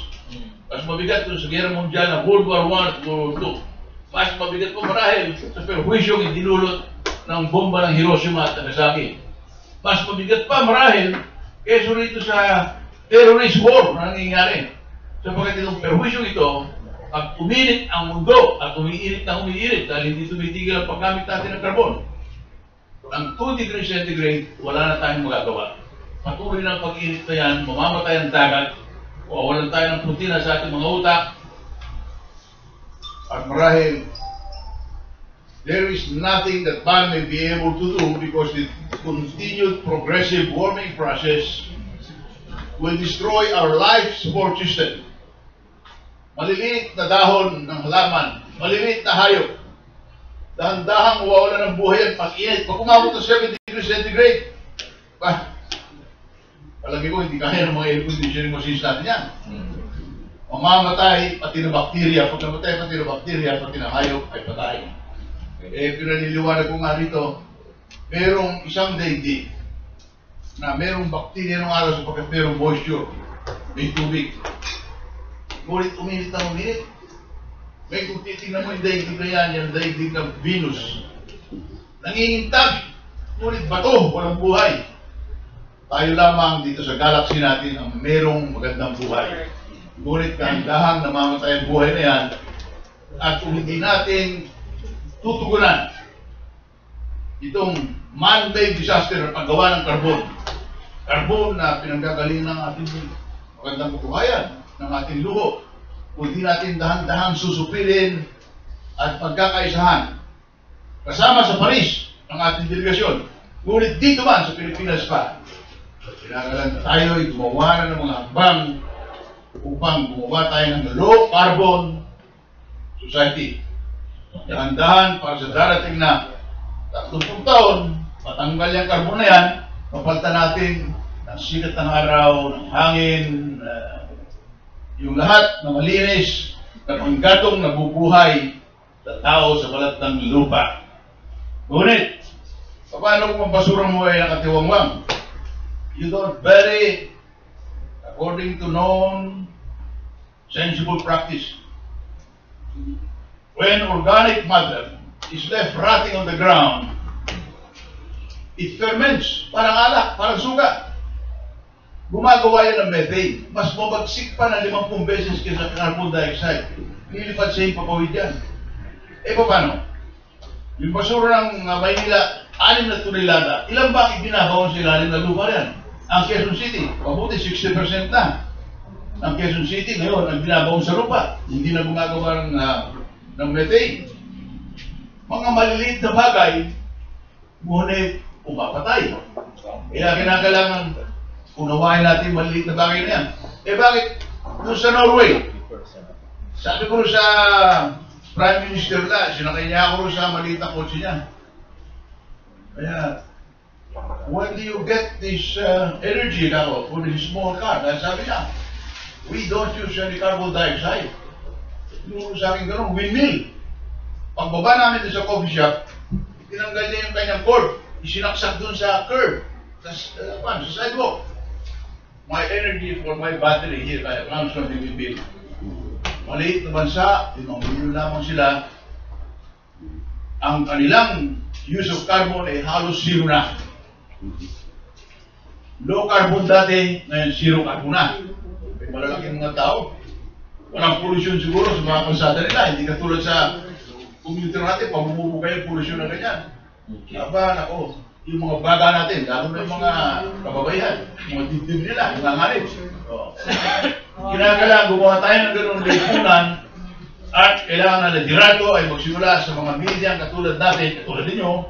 Mas mabigat doon sa Gera Mundial na World War I at World War II. Mas mabigat po marahil sa perwisyo ng dinulot ng bomba ng Hiroshima at Nagasaki. Mas mabigat pa marahil kaysa rito sa terrorist war na nangyayari. Sapagkat itong perwisyo ito, pag uminit ang mundo at umiinit na umiinit dahil hindi tumitigil ang paggamit natin ng karbon, ang 2 degrees centigrade, wala na tayong magagawa. Patuloy na pag-init na yan, mamamatay ang dagat, wawalan tayo ng protina sa ating mga utak, at marahil, there is nothing that man may be able to do because the continued progressive warming process will destroy our life support system. Maliliit na dahon ng halaman, maliliit na hayop, dahan-dahang mawawala ng buhay at pag-init. Pag umabot ng 7 degrees centigrade, palagi ko hindi kaya ng mga air conditioning machines natin yan. Mamamatay pati ng bakterya. Pag namatay pati ng bakterya, pati ng hayop ay patay. Pinaniliwanag ko nga rito, merong isang daigdig na merong bakterya ng araw sapagkat merong moisture, may tubig. Ngunit uminit na uminit. May kung titignan mo yung daigdig na yan, yung daigdig ng Venus. Nangingintag, ngunit bato, walang buhay. Tayo lamang dito sa galaxy natin ang merong magandang buhay. Ngunit kahit-dahang namamatay ang buhay na yan, at kung hindi natin tutugunan itong man-made disaster na paggawa ng karbon. Karbon na pinanggagaling ng ating magandang buhayan, ng ating luho. Kung hindi natin dahan-dahang susupilin at pagkakaisahan. Kasama sa Paris ang ating delegasyon. Ngunit dito man sa Pilipinas pa, kailangan tayo ay gumawa na ng mga hakbang upang gumawa tayo ng low carbon society. Dahan-dahan para sa darating na 30 taon, matanggal yung carbon na yan, mapalitan natin ng sikat ng araw, ng hangin, yung lahat na malinis, na panggatong nabubuhay sa tao sa balat ng lupa. Ngunit, paano kung basura mo ay nakatiwangwang? You don't bury according to known sensible practice. When organic matter is left rotting on the ground, it ferments, parang alak, parang suga. Gumagawa yan ng methane. Mas mabagsik pa ng 50 beses kaysa carbon dioxide. Nilipad sa impapawid yan. Paano? Yung basura ng Maynila, 6 na tonelada. Ilan ba ibinabaon sa ilalim na lupa yan? Ang Quezon City, mabuti 60% na. Ang Quezon City ngayon, ang binabaon sa lupa. Hindi na gumagawa ng methane. Mga maliliit na bagay, ngunit pumapatay. Kaya kinakailangan unawain natin maliliit na bagay na yan. Bakit? Doon sa Norway, sabi ko sa Prime Minister na, sinakay niya ako sa maliit na kotse niya. Kaya, when do you get this energy now for this small car? Dahil sabi niya, we don't use any carbon dioxide. Yung sa akin ganun, windmill. Pagbaba namin sa coffee shop, tinanggal niya yung kanyang cord, isinaksak dun sa curb, sa sidewalk. My energy for my battery here comes from the windmill. Maliit na bansa, limang lamang sila. Ang kanilang use of carbon ay halos zero na. Low carbon dati, ngayon zero carbon na. May malalaking mga tao. Walang pollution siguro sa mga kalsada nila. Hindi katulad sa commuter natin, pamumubo kayo pollution na ganyan. Aba, nako, yung mga baga natin, lalo na yung mga kababaihan, mga dibdib nila, yung nanganib. Kinakailangan gumawa tayo ng gano'ng lipunan at kailangan na liderato ay magsimula sa mga media katulad natin, katulad ninyo.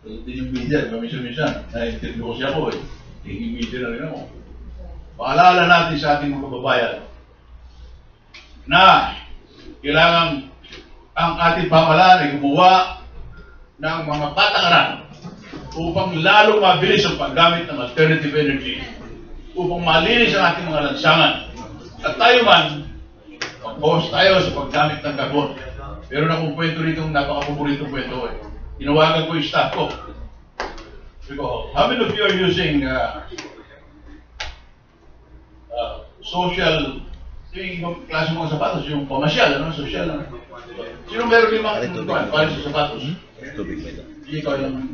Katulad din yung media, minsan-minsan, na-interview ko siya ko eh. Tingin media na rin ako. Paalala natin sa ating mga kababayan na kailangan ang ating pamahalaan ay gumawa ng mga patakaran upang lalo mabilis ang paggamit ng alternative energy, upang malinis ang ating mga lansangan. At tayo man, mag-post tayo sa paggamit ng carbon. Pero na kung kwento rito, napaka-paboritong kwento eh. Tinawagan ko yung staff ko. Sabi ko, how many of you are using social, yung klase mga sapatos, yung pamasyal, ano, social, ano? Sino meron limang pares sa sapatos? Tubig ba ito? Ikaw lang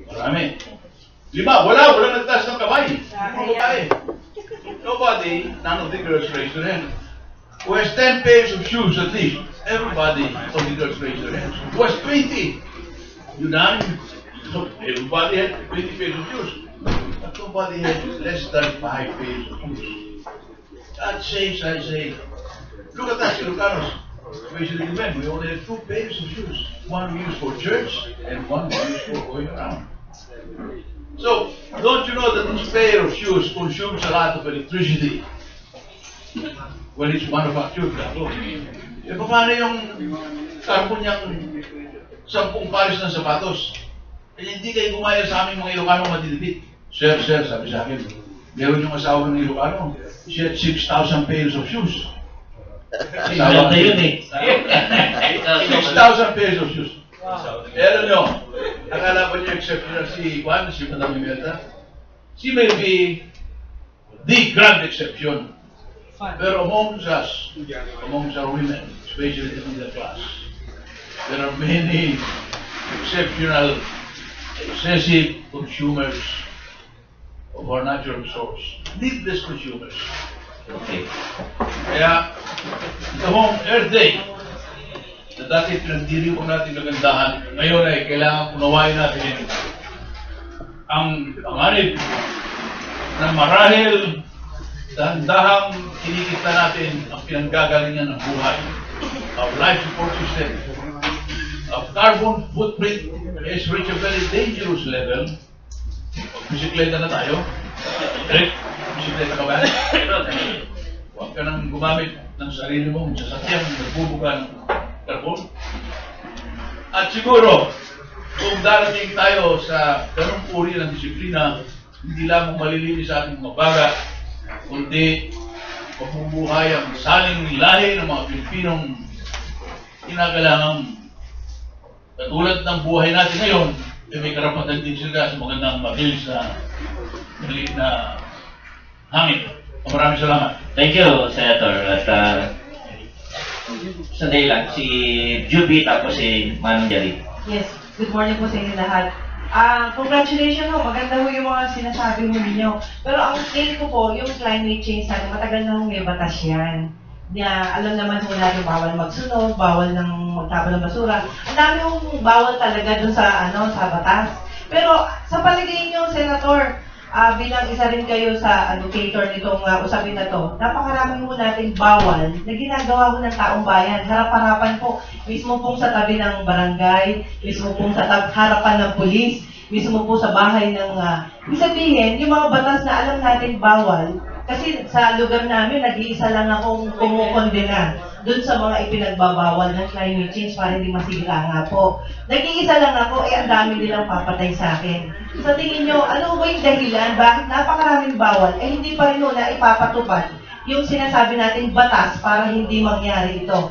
marami. Lima, wala nagtaas ng kamay. Mga babae. Nobody, none of the girls raised their hand. Who has 10 pairs of shoes at least? Everybody of the girls raised their hands. Who has 20? Unanimous. Everybody had 20 pairs of shoes. But nobody had less than 5 pairs of shoes. That says, I say, look at us, Ilocanos. Especially the men, we only have 2 pairs of shoes. One we use for church and one we use for going around. So, don't you know that this pair of shoes consumes a lot of electricity when it's manufactured? E paano yung carbon niyang 10 pares ng sapatos? Eh, hindi kayo gumaya sa aming mga Ilocano matitipid. Sir, sabi sa akin, meron yung asawa ng Ilocano. She had 6,000 pairs of shoes. Alam na yun eh. 6,000 pairs of shoes. Alam nyo, akala ko niyo exceptional si Juan, si Madam Imelda. She may be the grand exception. Pero amongst us, amongst our women, especially the middle class, there are many exceptional, excessive consumers of our natural resource. Needless consumers. Okay. Kaya, ito hong Earth Day, na dati pinagdiri po natin kagandahan, ngayon ay kailangan punawain natin ang panganib na marahil dahan-dahang kinikita natin ang pinanggagalingan ng buhay. Our life support system, our carbon footprint has reached a very dangerous level. Bisikleta na tayo. Direct, bisikleta ka ba? Huwag ka nang gumamit ng sarili mong sasakyan na nagbubuga ng carbon. At siguro, kung darating tayo sa ganung uri ng disiplina, hindi lamang malilinis sa ating mga baga, kundi mabubuhay ang saling lahi ng mga Pilipinong kinakailangan katulad ng buhay natin ngayon, eh may karapatan din sila sa magandang mabilis na maliit na hangin. Maraming salamat. Thank you, Senator. At sandali lang, si Juby tapos si Manong Jari. Yes, good morning po sa inyo lahat. Congratulations ho, maganda ho yung mga sinasabi mo ninyo. Pero ang scale ko po, yung climate change natin, matagal na may batas yan. Alam naman ho natin, bawal magsunog, bawal ng magtapon ng basura. Ang dami hong bawal talaga dun sa, sa batas. Pero sa paligay niyo, Senator, bilang isa rin kayo sa advocator nitong usapin na to, napakarami mo nating bawal na ginagawa ho ng taong bayan. Harap-harapan po, mismo pong sa tabi ng barangay, mismo pong sa harapan ng pulis, mismo po sa bahay ng, ibig sabihin, yung mga batas na alam natin bawal, Kasi sa lugar namin, nag-iisa lang akong kumukondena dun sa mga ipinagbabawal ng climate change para hindi masira nga po. Nag-iisa lang ako, ang dami nilang papatay sa akin. Sa tingin nyo, ano ba yung dahilan? Bakit napakaraming bawal? Hindi pa rin na ipapatupad yung sinasabi nating batas para hindi mangyari ito.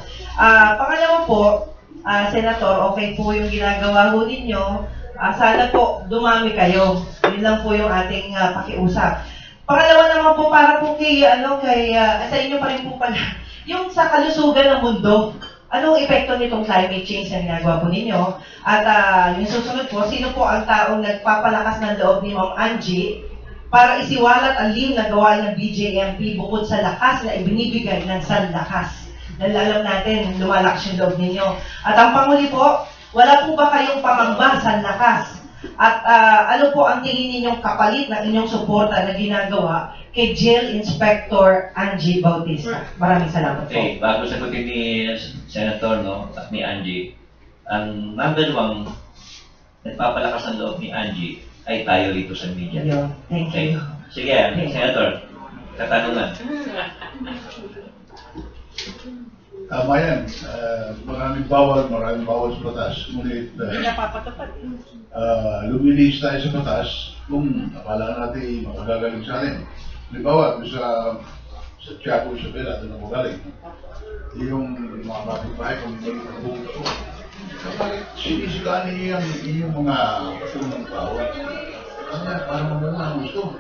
Pangalawa po, Senator, okay po yung ginagawa ho ninyo. Sana po dumami kayo. Yun lang po yung ating pakiusap. Pangalawa naman po, para po sa inyo pa rin po pala, yung sa kalusugan ng mundo, anong epekto nitong climate change na ginagawa po ninyo? At yung susunod po, sino po ang taong nagpapalakas ng loob ni Ma'am Angie para isiwalat ang lihim na gawain ng BJMP bukod sa lakas na ibinibigay ng sanlakas? Dahil alam natin, lumalakas yung loob ninyo. At ang panghuli po, wala po ba kayong pangamba sa lakas? At ano po ang tingin ninyong kapalit ng inyong suporta na ginagawa kay Jail Inspector Angie Bautista? Maraming salamat po. Okay, bago sagutin ni Senator, no, at ni Angie, ang number one nagpapalakas ng loob ni Angie ay tayo dito sa media. Ayun, thank you. Sige, Senator, katanungan. Tama yan. Maraming bawal sa batas. Ngunit lumilis tayo sa batas kung akala natin makagagaling sa atin. Halimbawa, sa Tiago Isabela, doon ako galing. Yung mga kapitbahay kung hindi nagbuong ito. Sinisikaan niyo yung mga punong tao. Kanya, parang mga ang gusto.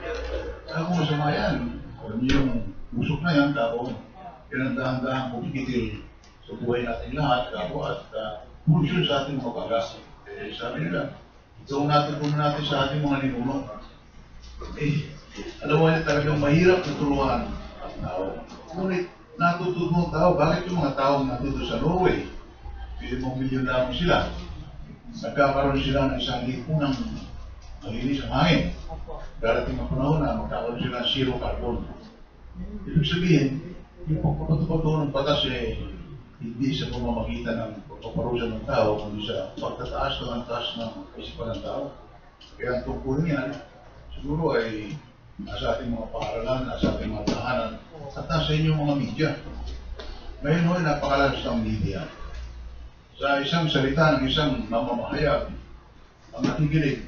Kaya kung masama yan, alam niyo yung usok na yan, tapos pinandahan-dahan pumikitil sa buhay natin lahat, at pulusyon sa ating mga bagas. Sabi nila, ito natin sa ating mga ninuno. Alam mo niya talagang mahirap na turuan ang tao. Ngunit natutunan ang tao, bakit yung mga taong natuto sa Norway, milyon-milyon sila, nagkakaroon sila ng isang lipunang malinis ang hangin. Darating ang panahon na magkakaroon sila ng zero carbon. Ibig sabihin, yung pagpapatupad ng batas hindi sa pamamagitan ng pagpaparusa ng tao, kundi sa pagtataas ng taas ng isipan ng tao. Kaya ang tungkulin yan, siguro ay nasa ating mga paaralan, nasa ating mga tahanan, at nasa inyong mga media. Ngayon ho, napakalakas ng media. Sa isang salita ng isang mamamahayag, ang nakikinig,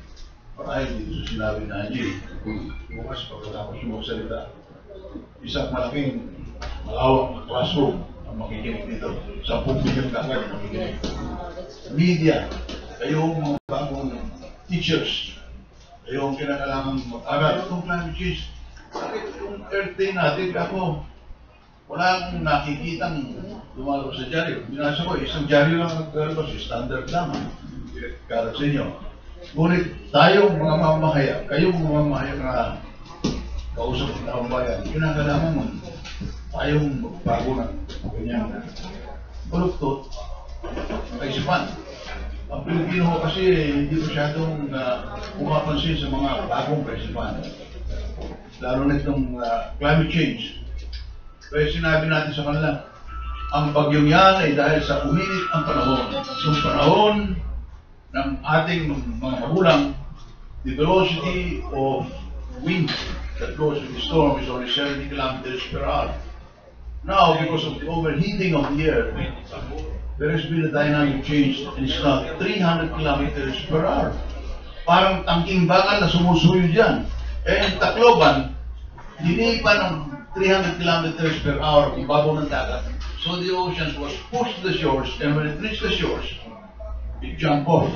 marahil dito sa sinabi na Angie, bukas pagkatapos yung magsalita, isang malaking malawak na classroom ang makikinig dito. 10 milyon kagad ang makikinig. Media, kayong mga bagong teachers, kayong kinakailangan mag-aral itong climate change. Bakit yung earth day natin, ako, wala akong nakikitang lumalabas sa dyaryo. Binasa ko, isang dyaryo lang naglalabas, standard lang. Karat sa inyo. Ngunit tayong mga mamahayag, kayong mga mamahayag na kausap ng taong bayan, kinakailangan mo tayong bago na ganyan baluktot ng kaisipan. Ang Pilipino ho kasi hindi masyadong pumapansin sa mga bagong kaisipan. Lalo na itong climate change. Kaya sinabi natin sa kanila, ang bagyong yan ay dahil sa uminit ang panahon. Yung panahon ng ating mga magulang, the velocity of wind that goes with the storm is only 70 kilometers per hour. Now, because of the overheating of the air, there has been a dynamic change and it's now 300 kilometers per hour. Parang tangking bakal na sumusuyo dyan. And Tacloban, hindi pa ng 300 kilometers per hour ang babaw ng dagat. So the oceans was pushed to the shores, and when it reached the shores, it jumped off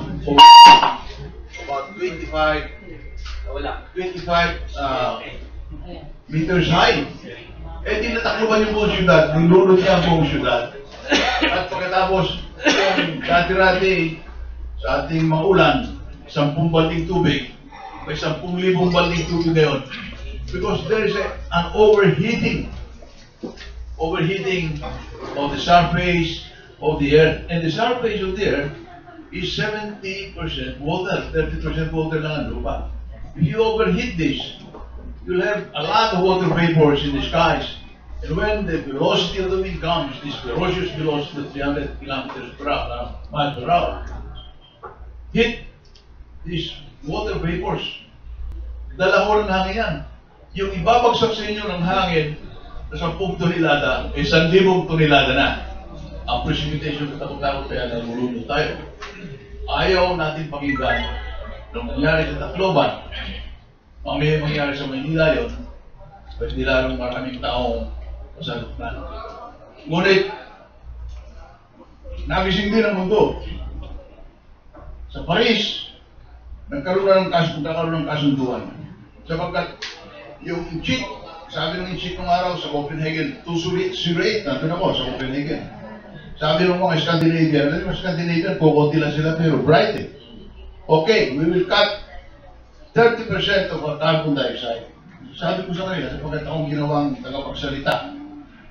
about 25 meters high. Eh, tinatakluban yung buong syudad, nilulot niya ang buong syudad. At pagkatapos, yung dati-rati sa ating mga ulan, 10 balding tubig, may 10,000 balding tubig ngayon. Because there is an overheating of the surface of the earth. And the surface of the earth is 70% water, 30% water lang ang lupa. If you overheat this, you'll have a lot of water vapors in the skies. And when the velocity of the wind comes, this ferocious velocity of 300 kilometers per hour, miles per hour, hit these water vapors. Dala ho ng hangin yan. yung ibabagsak sa inyo ng hangin na 10 tonelada, 1,000 tonelada na. Ang precipitation na takot-takot kaya nalulunod tayo. Ayaw natin pakinggan nung nangyari sa Tacloban, may mangyari sa Maynila yun, pwede lalong maraming taong masalot na. Ngunit, nagising din ang mundo. Sa Paris, nagkaroon ng kasunduan. Sapagkat yung cheat, sabi ng cheat ng araw sa Copenhagen, 208, nandun ako sa Copenhagen. Sabi ng mga Scandinavian, alam mo Scandinavian, kukunti lang sila pero bright eh. Okay, we will cut 30% of our carbon dioxide. Sabi ko sa kanila, sapagkat akong ginawang tagapagsalita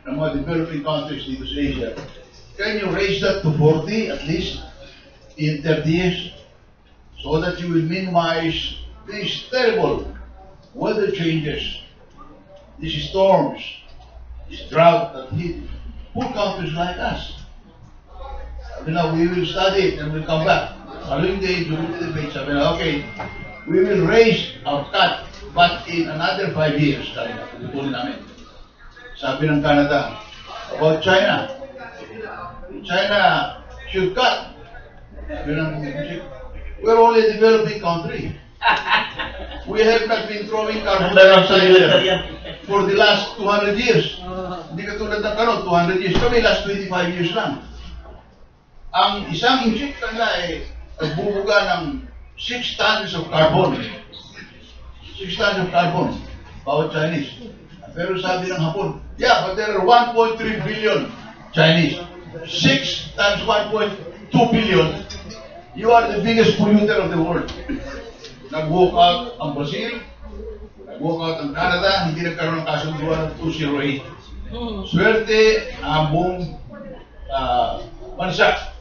ng mga developing countries dito sa Asia, can you raise that to 40 at least in 30 years so that you will minimize these terrible weather changes, these storms, this drought that hit poor countries like us. Sabi na, we will study it and we'll come back. Following day, during the debate, sabi na, okay, we will raise our cut but in another 5 years. Sabi na, tutuloy namin. Sabi ng Canada, about China. China should cut. Sabi ng, we're only a developing country. We have not been throwing carbon dioxide for the last 200 years. Hindi katulad ng 200 years. Kami last 25 years lang. Ang isang inchik kanila ay nagbubuga ng 6 tons of carbon. 6 tons of carbon. Bawat Chinese. Pero sabi ng Hapon, yeah, but there are 1.3 billion Chinese. 6 times 1.2 billion, you are the biggest polluter of the world. Nag-walk out ang Brazil, nag-walk out ang Canada, hindi nagkaroon ng kasunduan ng 208. Swerte ang buong bansa.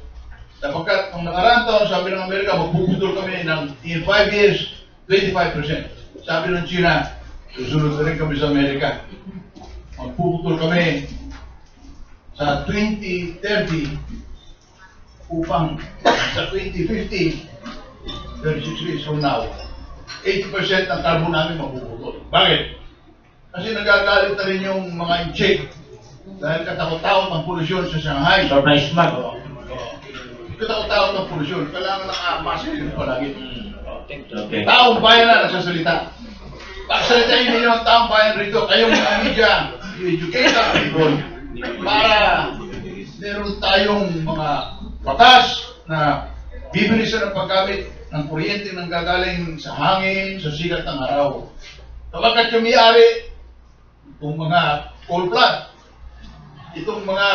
Sapagkat ang nakaraan taon, sabi ng Amerika, magpuputol kami ng in 5 years, 25%. Sabi ng China, susunod na rin kami sa Amerika. Magpuputol kami sa 2030 upang sa 2050, 36 years from now, 80% ng carbon namin mapuputol. Bakit? Kasi nagagalit na rin yung mga inchik dahil katakot-takot ang polusyon sa Shanghai. Surprise smog. Katakot-takot ang polusyon. Kailangan naka-mask din palagi. Okay. Taong bayan na nagsasalita. Pagsalitain ninyo ang taong bayan rito, kayong mga media, i-educate ang people para meron tayong mga batas na bibilisan ang paggamit ng kuryente nang gagaling sa hangin, sa sikat ng araw. Kapag kumiyari, itong mga coal plant, itong mga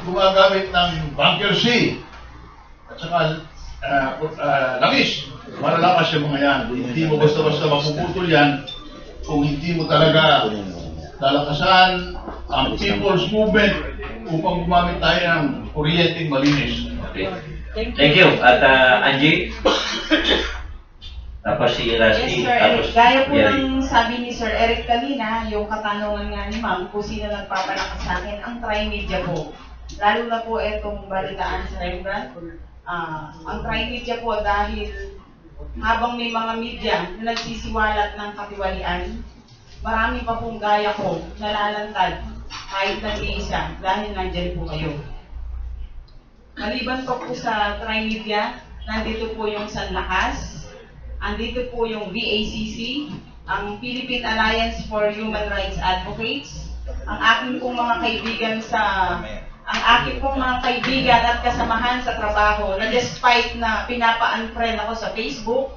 gumagamit ng bunker C, at saka langis, malalakas yung mga yan. Hindi mo basta-basta mapuputol yan kung hindi mo talaga lalakasan ang people's movement upang gumamit tayo ng kuryenteng malinis. Okay. Thank you. At Angie? Tapos si Rusty. Yes, Sir Tapos Eric. Gaya po Jerry. ng sabi ni Sir Eric kanina, yung katanungan nga ni Ma'am, kung sino nagpapalakas sa akin, ang Trimedia po. Lalo na po itong balitaan sa Rembrandt. Ang Trimedia po dahil habang may mga media na nagsisiwalat ng katiwalian, marami pa pong gaya ko nalalantad kahit nag-iisa dahil nandyan po kayo. Maliban pa po sa Trimedia, nandito po yung Sanlakas, andito po yung VACC, ang Philippine Alliance for Human Rights Advocates, ang aking pong mga kaibigan at kasamahan sa trabaho na despite na pinapa-unfriend ako sa Facebook,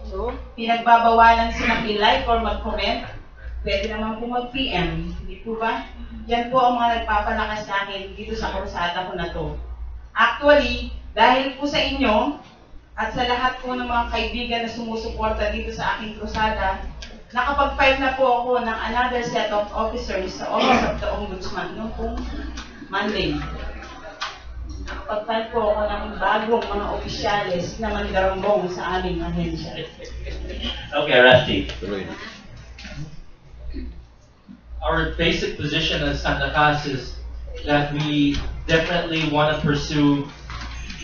pinagbabawalan silang i-like or mag-comment, pwede naman po mag-PM, hindi po ba? Yan po ang mga nagpapalakas sa akin dito sa kursada ko na to. Actually, dahil po sa inyo at sa lahat po ng mga kaibigan na sumusuporta dito sa aking krusada, nakapag-file na po ako ng another set of officers sa Office of the Ombudsman noong pong Monday. Nakapag-file po ako ng bagong mga opisyales na mandarambong sa aming ahensya. Okay, Rusty. Our basic position as Sanlakas is that we definitely want to pursue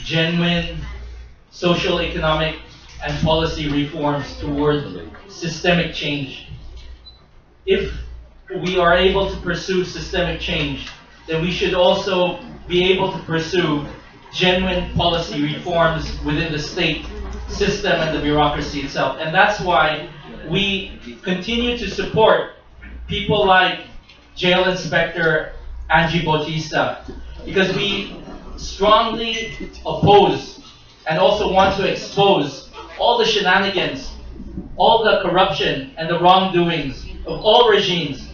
genuine social, economic, and policy reforms towards systemic change. If we are able to pursue systemic change, then we should also be able to pursue genuine policy reforms within the state system and the bureaucracy itself. And that's why we continue to support people like Jail Inspector Angie Bautista, because we strongly oppose and also want to expose all the shenanigans, all the corruption and the wrongdoings of all regimes,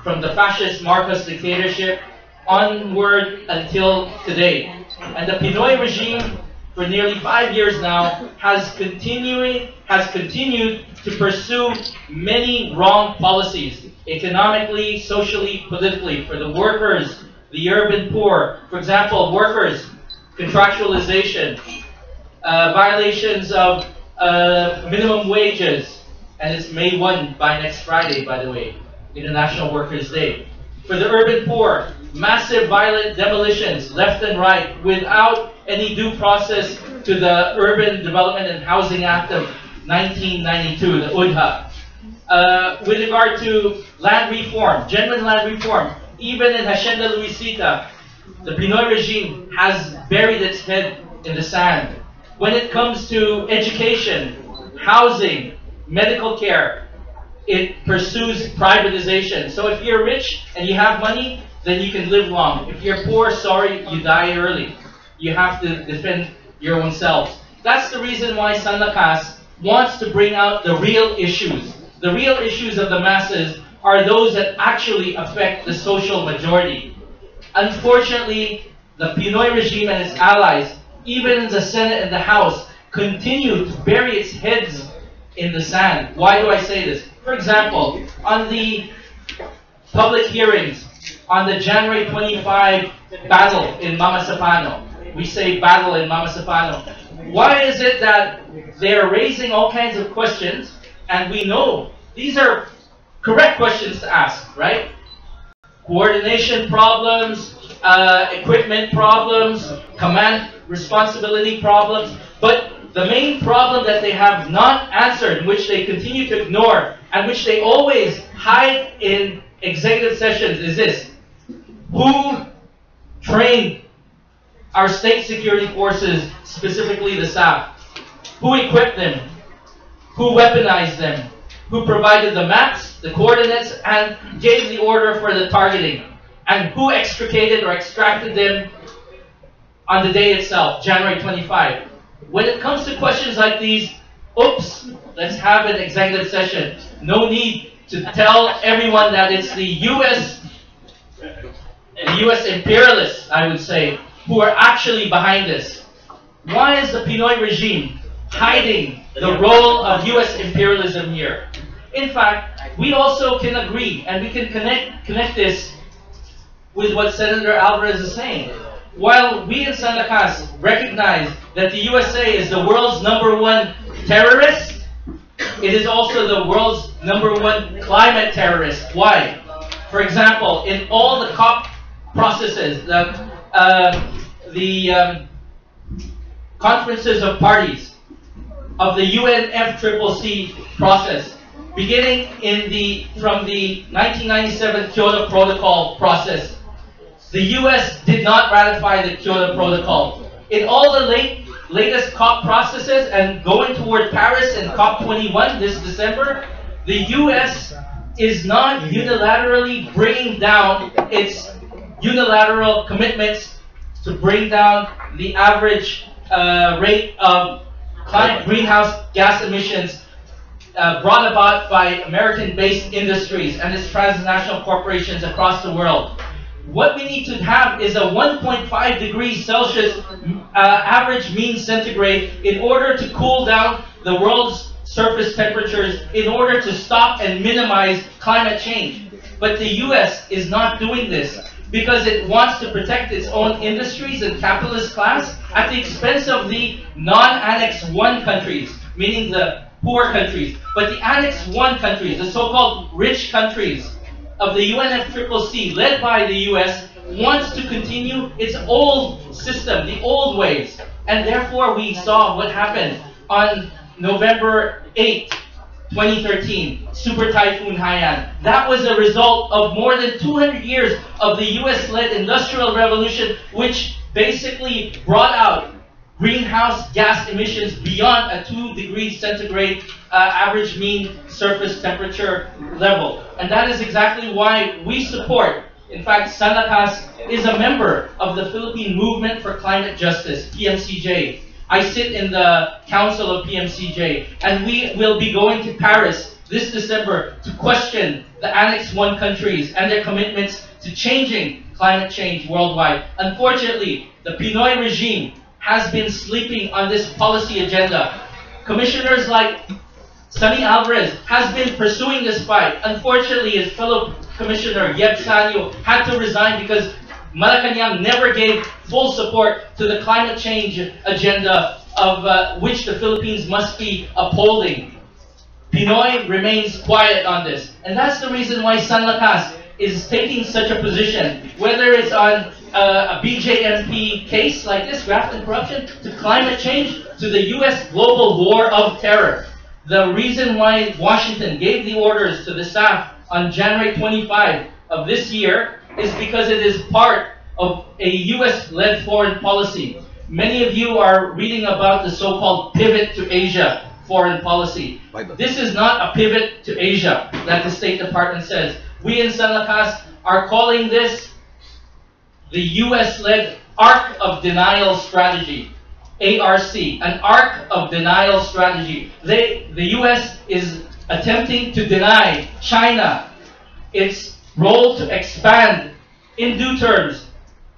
from the fascist Marcos dictatorship onward until today. And the Pinoy regime, for nearly 5 years now, has continued to pursue many wrong policies, economically, socially, politically, for the workers, the urban poor. For example, workers, contractualization, violations of minimum wages, and it's May 1 by next Friday, by the way, International Workers' Day. For the urban poor, massive violent demolitions left and right without any due process to the Urban Development and Housing Act of 1992, the UDHA. With regard to land reform, genuine land reform, even in Hacienda Luisita, the Pinoy regime has buried its head in the sand. When it comes to education, housing, medical care, it pursues privatization. So if you're rich and you have money, then you can live long. If you're poor, sorry, you die early. You have to defend your own self. That's the reason why Sanlakas wants to bring out the real issues. The real issues of the masses are those that actually affect the social majority. Unfortunately, the Pinoy regime and its allies, even in the Senate and the House, continue to bury its heads in the sand. Why do I say this? For example, on the public hearings, on the January 25 battle in Mama Sapano, we say battle in Mama Sapano. Why is it that they're raising all kinds of questions, and we know these are correct questions to ask, right? Coordination problems, equipment problems, command responsibility problems, but the main problem that they have not answered, which they continue to ignore, and which they always hide in executive sessions, is this: who trained our state security forces, specifically the SAF? Who equipped them? Who weaponized them? Who provided the maps, the coordinates, and gave the order for the targeting? And who extricated or extracted them on the day itself, January 25? When it comes to questions like these, oops, let's have an executive session. No need to tell everyone that it's the US imperialists, I would say, who are actually behind this. Why is the Pinoy regime hiding the role of US imperialism here? In fact, we also can agree, and we can connect this with what Senator Alvarez is saying. While we in Sanlakas recognize that the USA is the world's #1 terrorist, it is also the world's #1 climate terrorist. Why? For example, in all the COP processes, the conferences of parties of the UNFCCC process, beginning from the 1997 Kyoto Protocol process, the US did not ratify the Kyoto Protocol. In all the latest COP processes and going toward Paris and COP21 this December, the US is not unilaterally bringing down its unilateral commitments to bring down the average rate of greenhouse gas emissions brought about by American-based industries and its transnational corporations across the world. What we need to have is a 1.5 degrees Celsius average mean centigrade in order to cool down the world's surface temperatures, in order to stop and minimize climate change. But the US is not doing this because it wants to protect its own industries and capitalist class at the expense of the non-Annex 1 countries, meaning the poor countries. But the Annex 1 countries, the so-called rich countries of the UNFCCC, led by the US, wants to continue its old system, the old ways. And therefore we saw what happened on November 8, 2013, Super Typhoon Haiyan. That was a result of more than 200 years of the US-led industrial revolution, which basically brought out greenhouse gas emissions beyond a 2 degrees centigrade average mean surface temperature level. And that is exactly why we support, in fact, Sanlakas is a member of the Philippine Movement for Climate Justice, PMCJ. I sit in the council of PMCJ, and we will be going to Paris this December to question the Annex I countries and their commitments to changing climate change worldwide. Unfortunately, the Pinoy regime has been sleeping on this policy agenda. Commissioners like Sonny Alvarez has been pursuing this fight. Unfortunately, his fellow commissioner, Yeb Sanyo, had to resign because Malacanang never gave full support to the climate change agenda of which the Philippines must be upholding. Pinoy remains quiet on this. And that's the reason why Sanlakas is taking such a position, whether it's on a BJMP case like this, graft and corruption, to climate change, to the US global war of terror. The reason why Washington gave the orders to the SAF on January 25 of this year is because it is part of a US-led foreign policy. Many of you are reading about the so-called pivot to Asia foreign policy. This is not a pivot to Asia that the State Department says. We in Sanlakas are calling this the US-led Arc of Denial Strategy, ARC, an Arc of Denial Strategy. The US is attempting to deny China its role to expand in due terms,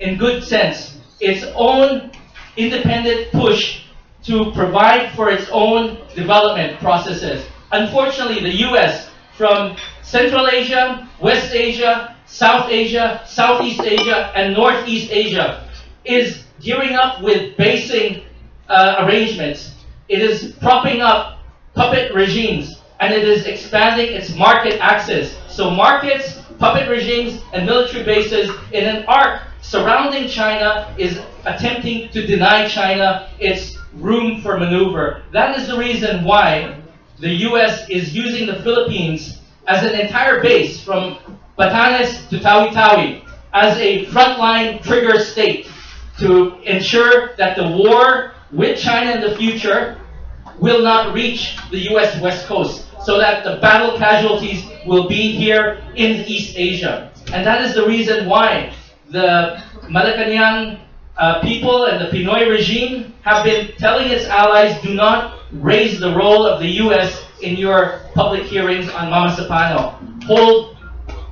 in good sense, its own independent push to provide for its own development processes. Unfortunately, the US, from Central Asia, West Asia, South Asia, Southeast Asia, and Northeast Asia, is gearing up with basing arrangements. It is propping up puppet regimes, and it is expanding its market access. So markets, puppet regimes, and military bases in an arc surrounding China is attempting to deny China its room for maneuver. That is the reason why the US is using the Philippines as an entire base from Batanes to Tawi-Tawi as a frontline trigger state to ensure that the war with China in the future will not reach the US West Coast, so that the battle casualties will be here in East Asia. And that is the reason why the Malacanang people and the Pinoy regime have been telling its allies, do not raise the role of the US in your public hearings on Mama Sapano. Hold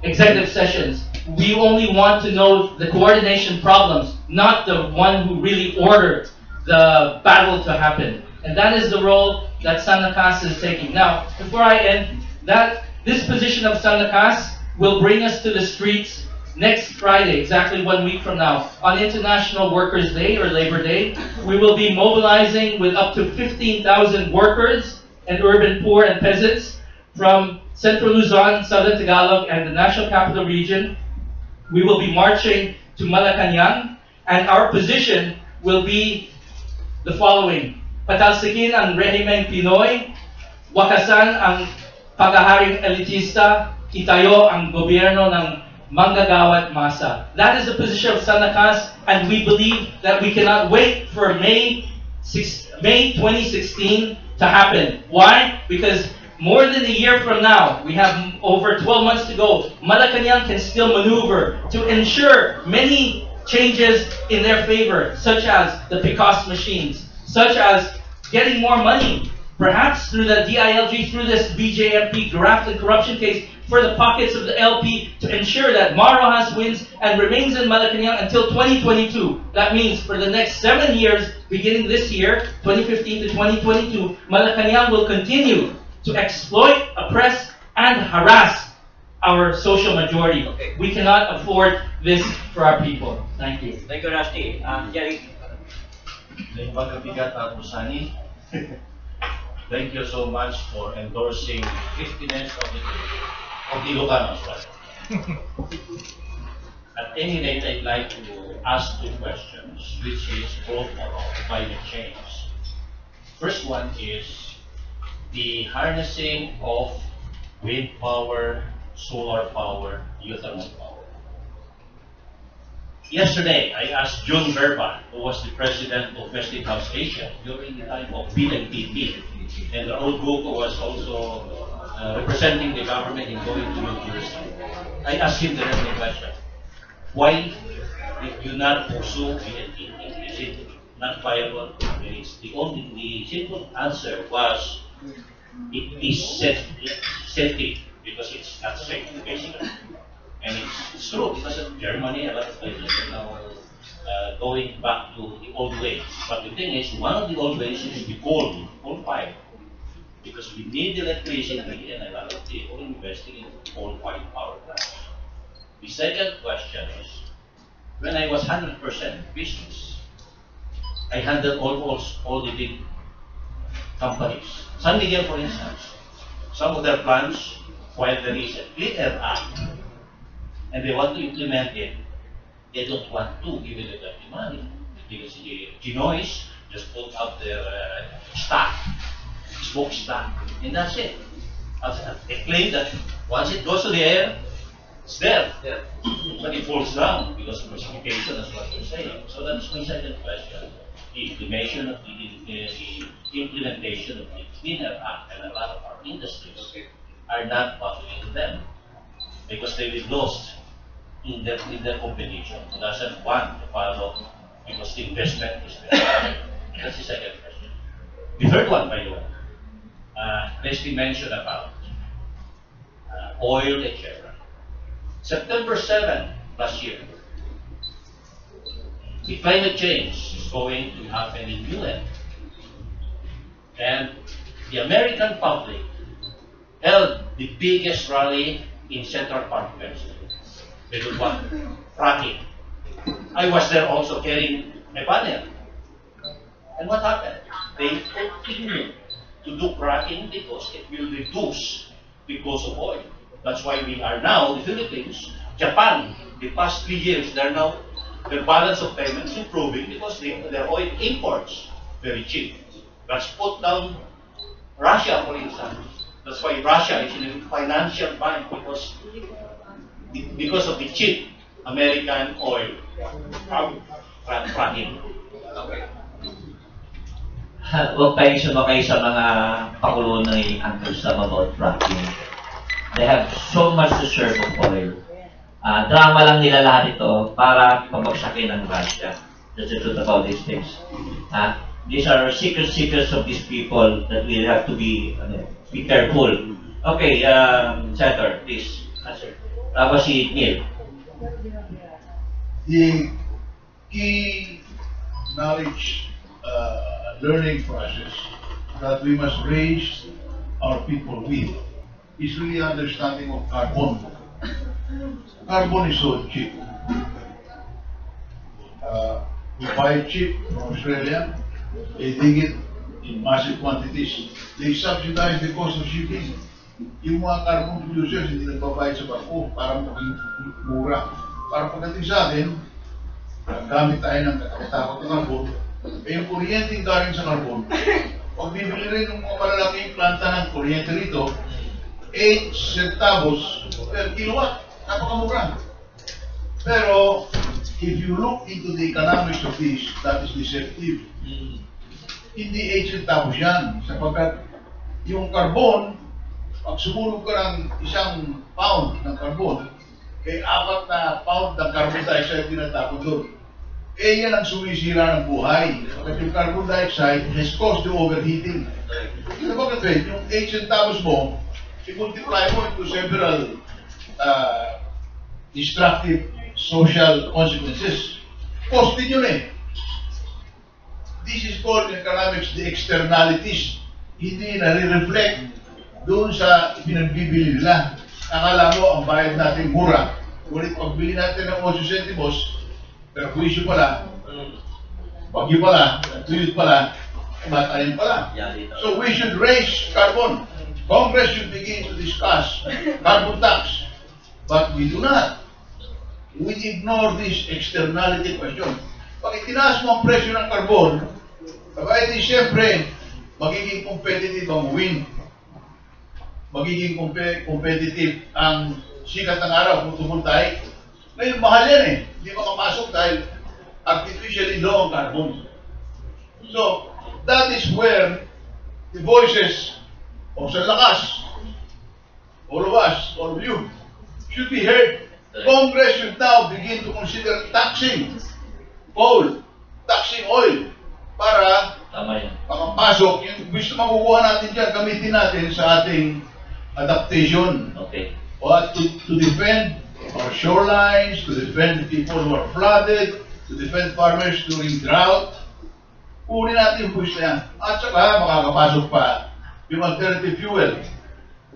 executive sessions. We only want to know the coordination problems, not the one who really ordered the battle to happen. And that is the role that Sanlakas is taking. Now, before I end, this position of Sanlakas will bring us to the streets next Friday, exactly 1 week from now, on International Workers' Day or Labor Day. We will be mobilizing with up to 15,000 workers and urban poor and peasants from Central Luzon, Southern Tagalog, and the National Capital Region. We will be marching to Malacanang, and our position will be the following: patalsikin ang rehimeng Pinoy, wakasan ang paghaharing elitista, itayo ang gobyerno ng manggagawat masa. That is the position of Sanlakas, and we believe that we cannot wait for May 2016 to happen. Why? Because more than a year from now, we have over 12 months to go. Malacanang can still maneuver to ensure many changes in their favor, such as the PICOS machines, such as getting more money, perhaps through the DILG, through this BJMP graft and corruption case, for the pockets of the LP to ensure that Mar Rojas wins and remains in Malacanang until 2022. That means for the next 7 years, beginning this year, 2015 to 2022, Malacanang will continue to exploit, oppress, and harass our social majority. Okay. We cannot afford this for our people. Thank you. Thank you, Rusty. Jerry. Magkabigat ako, Sunny. Thank you so much for endorsing the 50ness of the Ilocanos. At any rate, I'd like to ask 2 questions, which is both about climate change. First one is, the harnessing of wind power, solar power, geothermal power. Yesterday, I asked June Verba, who was the president of Westinghouse Asia during the time of PNPP, and Raul Buco was also representing the government in going to New Jersey. I asked him the next question: why did you not pursue PNPP? Is it not viable? The simple answer was it is safety because it's not safe, basically. And it's true because of Germany, a lot of places are now going back to the old ways. But the thing is, one of the old ways is the coal fire. Because we need electricity and a lot of people investing in coal-fired power plants. The second question is, when I was 100% business, I handled almost all the big companies. San Miguel, for instance, some of their plants, while there is a Clean Air Act, and they want to implement it, they don't want to give it the money. Because Genoise just put up their smokestack, and that's it. They claim that once it goes to the air, it's there. But it falls down because of precipitation, that's what you're saying. So that's my second question. The implementation of the Clean Air Act and a lot of our industries are not following them because they will lost in their competition. Who doesn't want to follow because the investment is there. That's the second question. The third one, by the way, Leslie mentioned about oil, etc. September 7 last year, the climate change is going to happen in UN. And the American public held the biggest rally in Central Park, Pennsylvania. They would want fracking. I was there also carrying a banner. And what happened? They continue to do fracking because it will reduce the cost of oil. That's why we are now, the Philippines, Japan, the past 3 years, their balance of payments improving because their oil imports very cheap. Let's put down Russia, for instance. That's why Russia is in a financial bind because of the cheap American oil fracking. Huwag tayong sumakay sa mga pakulo ng Uncle Sam about fracking. They have so much to serve of oil. Drama lang nila lahat ito para pabagsakin ng Russia. That's the truth about these things. These are secrets of these people that we have to be careful. Okay, Senator, please answer. Tapos si Neil. The key knowledge learning process that we must raise our people with is really understanding of carbon. Carbon is so cheap. We buy it cheap from Australia, they dig it in massive quantities. They subsidize the cost of shipping. Yung mga carbon producers hindi nagbabayad sa barko para maging mura. Para pagdating sa atin, gamit tayo ng katapot ng carbon, yung kuryente galing sa carbon, pag bibili rin ng mga malalaking planta ng kuryente rito, 8 centavos per kilowatt. Napakamura. Pero, if you look into the economics of this, that is deceptive. Hindi 8 centavos yan. Sapagkat yung carbon, pag sumulog ka ng 1 pound ng carbon, 4 na pound ng carbon dioxide tinatapon doon. Yan ang sumisira ng buhay. Kapag yung carbon dioxide has caused the overheating. Ito ba katwin, yung 8 centavos mo, i-multiply mo into several destructive social consequences. Cost din yun eh. This is called in economics the externalities. Hindi nare-reflect doon sa pinagbibili nila. Akala mo ang bayad natin mura. Ngunit pagbili natin ng 8 centimos, perwisyo pala, bagyo pala, tuyot pala, matayin pala. So we should raise carbon. Congress should begin to discuss carbon tax. But we do not. We ignore this externality question. Pag itinaas mo ang presyo ng carbon, di siyempre, magiging competitive ang wind. magiging competitive ang sikat ng araw, photovoltaic. Ngayon, mahal yan eh. Hindi makapasok dahil artificially low ang carbon. So, that is where the voices of San Lakas, all of us, all of you, should be heard. Congress should now begin to consider taxing coal, taxing oil, para makapasok. Yung gusto makukuha natin dyan, gamitin natin sa ating adaptation. Okay. But to defend our shorelines, to defend people who are flooded, to defend farmers during drought, kunin natin yung push na yan. At saka makakapasok pa yung alternative fuel.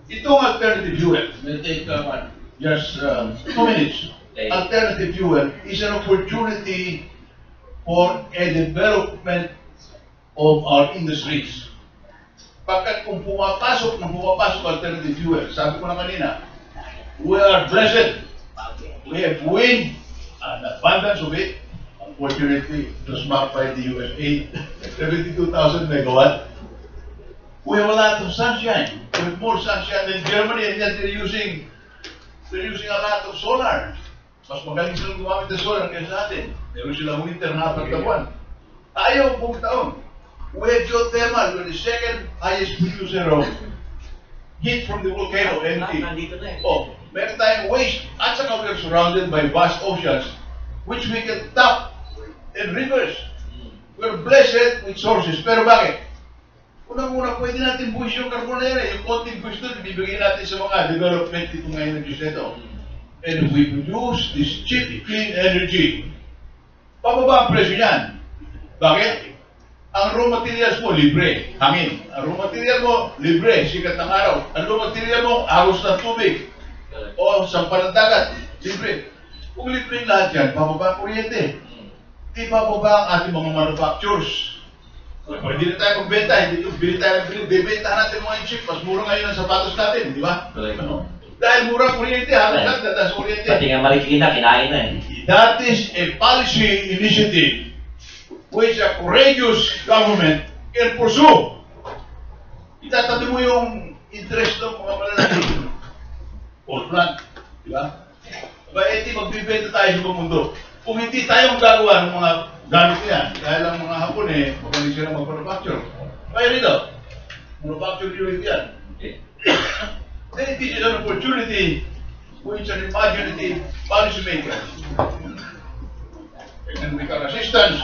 Itong alternative fuel, may take just 2 minutes. Okay. Alternative fuel is an opportunity for a development of our industries. Pagkat kung pumapasok alternative fuel, sabi ko na kanina, we are blessed. We have wind, an abundance of it. Unfortunately, it was marked by the USA, 72,000 megawatt. We have a lot of sunshine. We have more sunshine than Germany, and yet they're using a lot of solar. Mas magaling silang gumamit ng solar kaysa sa atin. Meron silang winter na 4 na buwan. Tayo, buong taon. We have geothermal, we're the second highest producer of heat from the volcano, NT. Oh, meron tayong waste, at saka we're surrounded by vast oceans, which we can tap in rivers. We're blessed with sources. Pero bakit? Unang-una, pwede natin buwis yung carbon na yan eh. Yung konting buwis doon, ibibigay natin sa mga development itong energies na ito. And if we produce this cheap, clean energy, pababa ang presyo niyan. Bakit? Ang raw materials mo, libre, hangin. Ang raw material mo, libre, sikat ng araw. Ang raw material mo, agos ng tubig. O sampan ng dagat, libre. Kung libre lahat yan, pababa ang kuryente. Di pababa ang ating mga manufacturers. Pwede na tayo magbenta, hindi ito, bili tayo ng bili, bibenta natin mga chip, mas mura ngayon ang sapatos natin, di ba? Ano? Dahil mura kuryente, halos lahat natas kuryente. Pati nga Marikina, kinain na eh. That is a policy initiative which a courageous government can pursue. Itatabi mo yung interest ng mga malalaki. Coal plant, di ba? Aba, eti, magbibenta tayo sa buong mundo. Kung hindi tayo magagawa ng mga gamit yan, dahil ang mga Hapon eh, magaling sila mag-manufacture. Kaya rito, manufacture unit yan. Then it is an opportunity which an imaginative policymaker and with our assistance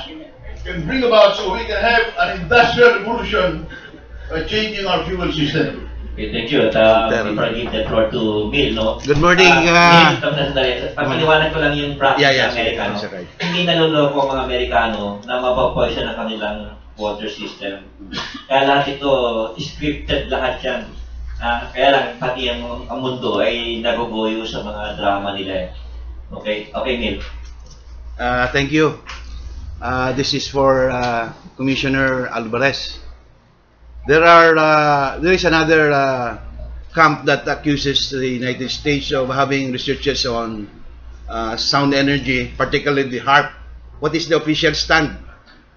can bring about so we can have an industrial revolution by changing our fuel system. Okay, thank you. At before I give the floor to Bill, no? Good morning. Bill, pagpaliwanag ko lang yung practice ng Amerikano. Right. Hindi naloloko ang mga Amerikano na mapapoison ang kanilang water system. Kaya lahat ito, scripted lahat yan. Kaya lang, pati ang mundo ay naguguyo sa mga drama nila. Okay? Okay, Bill. Thank you. This is for Commissioner Alvarez. There is another camp that accuses the United States of having researches on sound energy, particularly the HARP. What is the official stand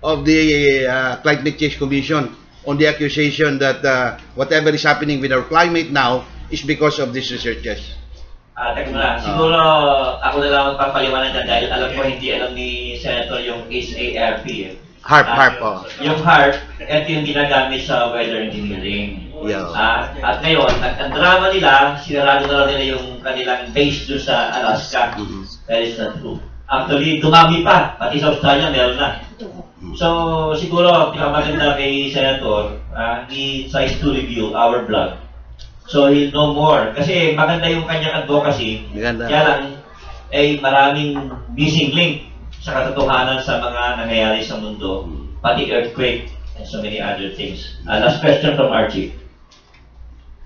of the Climate Change Commission on the accusation that whatever is happening with our climate now is because of these researches? Teka muna, siguro ako na lang magpapaliwanag dyan dahil alam ko hindi alam ni Senator yung HARP. HARP. Yung HARP, ito yung ginagamit sa weather engineering. Yeah. At ngayon, ang drama nila, sinarado na nila yung kanilang base doon sa Alaska. That is not true. Actually, dumami pa. Pati sa Australia, meron na. So, siguro, pinakamaganda kay Senator, he tries to review our blog. So, he'll know more. Kasi maganda yung kanyang advocacy. Maganda. Kaya lang, ay maraming missing link sa katotohanan sa mga nangyayari sa mundo, pati earthquake and so many other things. Last question from Archie.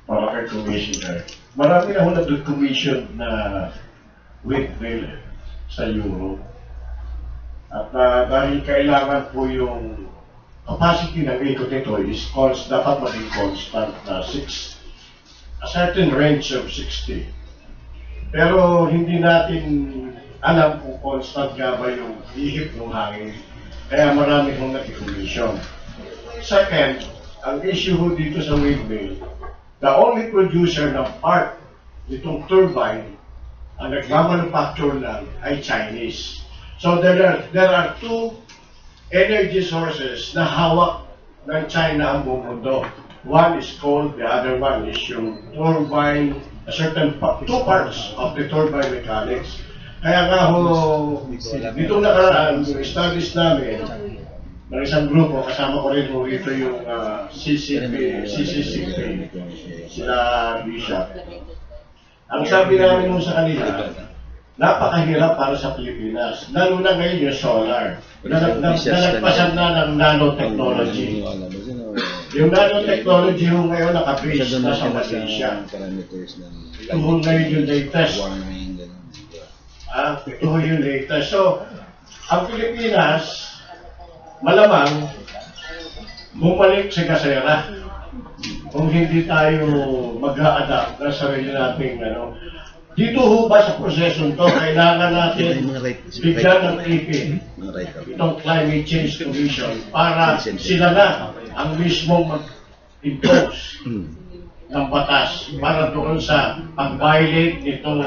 Para kay Commissioner, marami na ho nag-commission na windmill sa Europe. At dahil kailangan po yung capacity ng ikot nito is dapat maging constant na a certain range of 60. Pero hindi natin alam kung constant nga ba yung ihip ng hangin. Kaya marami kong nag-commission. Second, ang issue dito sa windmill, The only producer ng part nitong turbine ang nagmamanufacture lang ay Chinese. So there are two energy sources na hawak ng China ang buong mundo. One is coal, the other one is yung turbine, two parts of the turbine mechanics. Kaya nga ho, ditong nakaraan, yung studies namin, ng isang grupo, kasama ko rin ho ito yung CCCP, sila Bishop. Ang sabi namin mo sa kanila, napakahirap para sa Pilipinas. Lalo na ngayon yung solar. Nagpasan na ng nanotechnology. Yung nanotechnology yung ngayon nakabase na sa Malaysia. Ito ho ngayon yung latest. Ito ho yung latest. So, ang Pilipinas, malamang, bumalik sa kasera. Kung hindi tayo mag-a-adapt na sarili nating ano. Dito ho ba sa prosesyon to, kailangan natin bigyan ng tipid itong Climate Change Commission para sila na ang mismong mag-impose ng batas para doon sa pag-violate nitong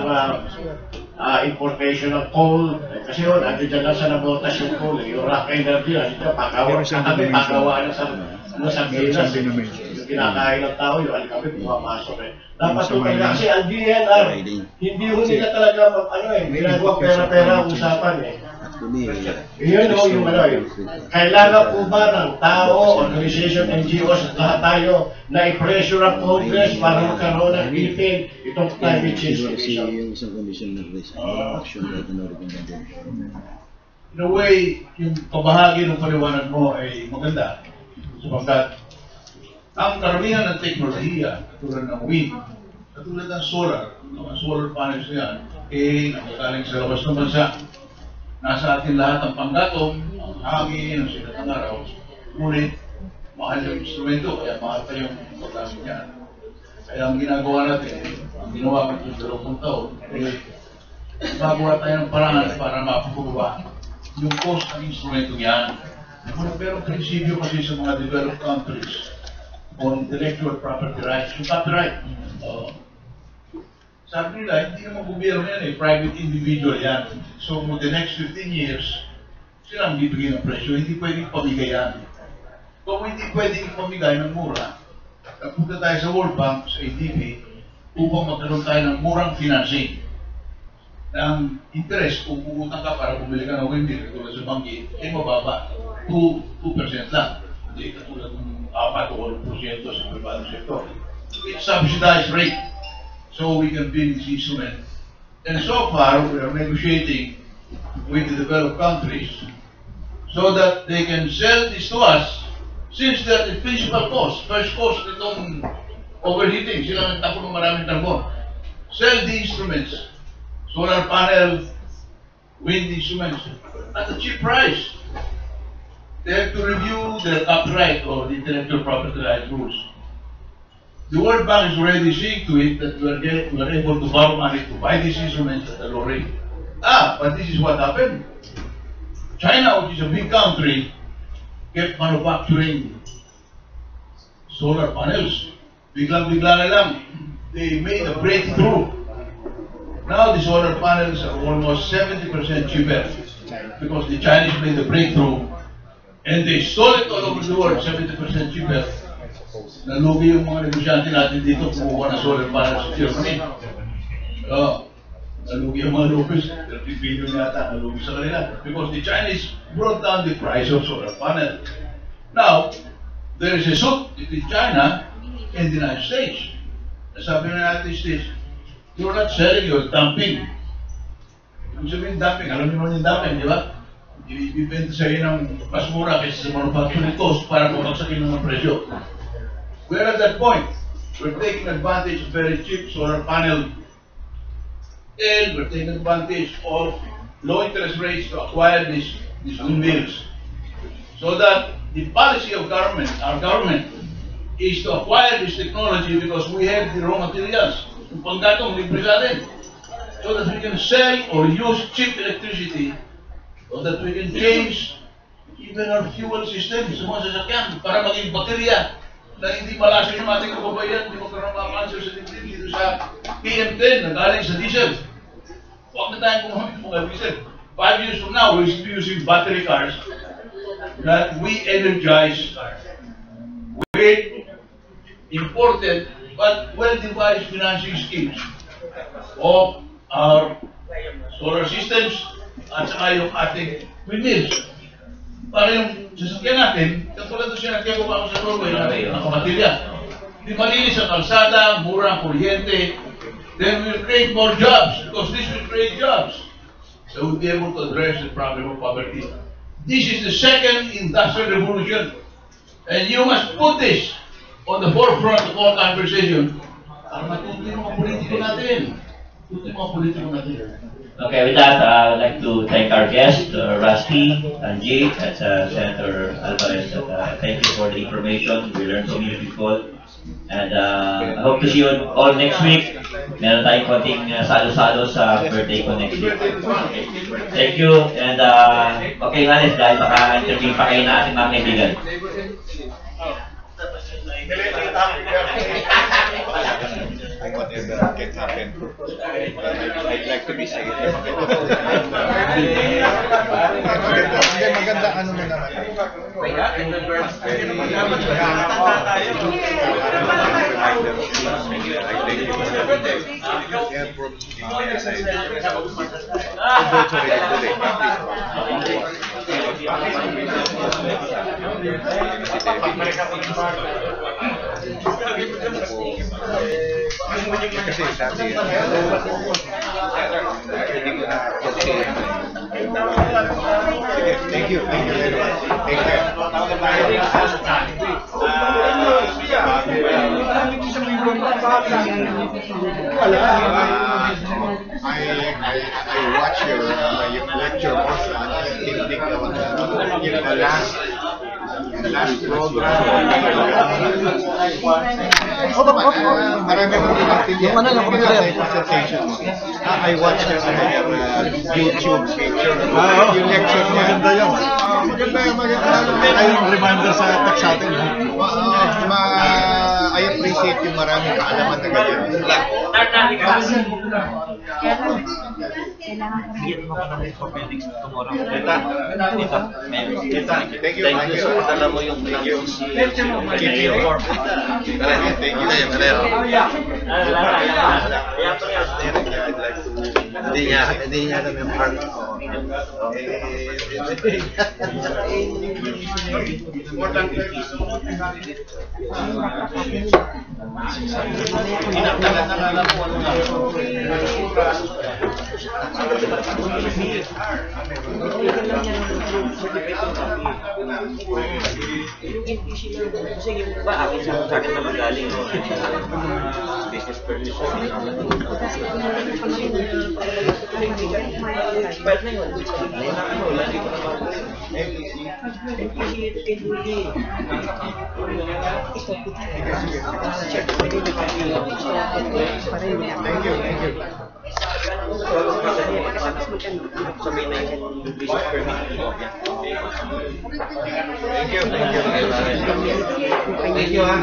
importation of coal. Kasi yun, ando dyan lang sa nabotas yung coal, yung rock energy, ando dyan, pagkawaan na sa Pinas, yung kinakain ng tao, yung alikabit, pumamasok eh. Dapat ito kaya, kasi ang DNR, hindi ho nila talaga, ginagawa pera-pera ang usapan eh. Yun o, yung ano eh. Kailangan po ba ng tao, organization, NGOs, at lahat tayo, na i-pressure ang Congress para magkaroon ng Philippine, itong Climate Change Commission. In a way, yung pabahagi ng paliwanag mo ay maganda. Sapagkat ang karamihan ng teknolohiya, katulad ng wind, katulad ng solar, mga solar panels na yan, nakagaling sa labas ng bansa. Nasa atin lahat ang panggatong, ang hangin, ang sikat ng araw. Ngunit, mahal yung instrumento, kaya mahal pa yung paggamit niyan. Kaya ang ginagawa natin, ang ginawa ko sa 20 taon, magawa tayo ng paraan para mapagkukuha yung cost ng instrumento yan. Pero prinsipyo kasi sa mga developed countries on intellectual property rights, yung copyright. Sabi nila, hindi naman gobyerno yan eh, private individual yan. So, for the next 15 years, sila ang bibigyan ng presyo, hindi pwedeng pamigay yan. Kung hindi pwedeng pamigay ng mura, nagpunta tayo sa World Bank, sa ADB, upang magkaroon tayo ng murang financing. Ang interest, kung pumunta ka para bumili ka ng windmill, tulad sa bangkit, ay mababa. 2% lang. Hindi katulad ng 4 o 8% sa privado sector. It's subsidized rate. So we can build this instrument. And so far, we are negotiating with the developed countries so that they can sell this to us since they're the principal cost, first cost nitong overheating. Sila nagtapon ng maraming carbon. Sell the instruments, solar panel, wind instruments, at a cheap price. They have to review their copyright or the intellectual property rights rules. The World Bank is already seeing to it that we are able to borrow money to buy these instruments at a low rate. But this is what happened. China, which is a big country, kept manufacturing solar panels. Biglang-bigla na lang, they made a breakthrough. Now the solar panels are almost 70% cheaper because the Chinese made a breakthrough and they sold it all over the world, 70% cheaper. Nalugi yung mga negosyante natin dito kumuha ng solar panels sa Germany. Nalugi yung mga locals, 30 billion yata, nalugi sa kanila. Because the Chinese brought down the price of solar panel. Now, there is a suit between China and the United States. Sabi ng United States, you're not selling, you're dumping. Kung sabihin dumping, alam niyo naman yung dumping, di ba? Ibibenta sa'yo ng mas mura kaysa sa manufacturing cost para pumagsakin ng presyo. We're at that point. We're taking advantage of very cheap solar panel and we're taking advantage of low interest rates to acquire these windmills. So that the policy of government, our government, is to acquire this technology because we have the raw materials. Yung panggatong libre sa atin. So that we can sell or use cheap electricity so that we can change even our fuel system sa mga sasakyan para maging baterya na hindi malasin yung ating kababayan, hindi magkaroon mga sa PM10 na galing sa diesel. Huwag na tayong gumamit ng mga diesel. 5 years from now, we'll be using battery cars that we energize with imported but well-devised financing schemes of our solar systems at saka yung ating windmills. Para yung sasakyan natin, katulad ng sinakyan ko pa ako sa Norway na nakamatilya. Di malinis ang kalsada, mura ang kuryente, then we'll create more jobs because this will create jobs. So we'll be able to address the problem of poverty. This is the second industrial revolution. And you must put this on the forefront of all conversation para matuto yung mga politiko natin. Tuto yung mga politiko natin. Okay, with that, I would like to thank our guest, Rusty, Angie, and Senator Alvarez. Thank you for the information. We learned so beautiful. And I hope to see you all next week. Meron tayong konting salo-salo sa birthday ko next week. Thank you. And okay, Manis, dahil baka interview pa kayo natin mga kaibigan. Whatever can happen. I'd like to be safe. Maganda ano mo naman. Kasi sabi thank you very much. Take care. I watch your lecture also. The last program. Marami akong intindihan. Presentation. I watched your YouTube picture. Yung lecture niya. Maganda yun. Ay, reminder sa text sa atin. I appreciate yung maraming kaalaman na ganyan. Thank you. Dala mo yung hindi niya alam yung part. Kasi yung ba, sa akin naman galing business permission. But na yun, wala dito naman. Thank you. Sabihin na yung business permission. Thank you. Thank you, ha.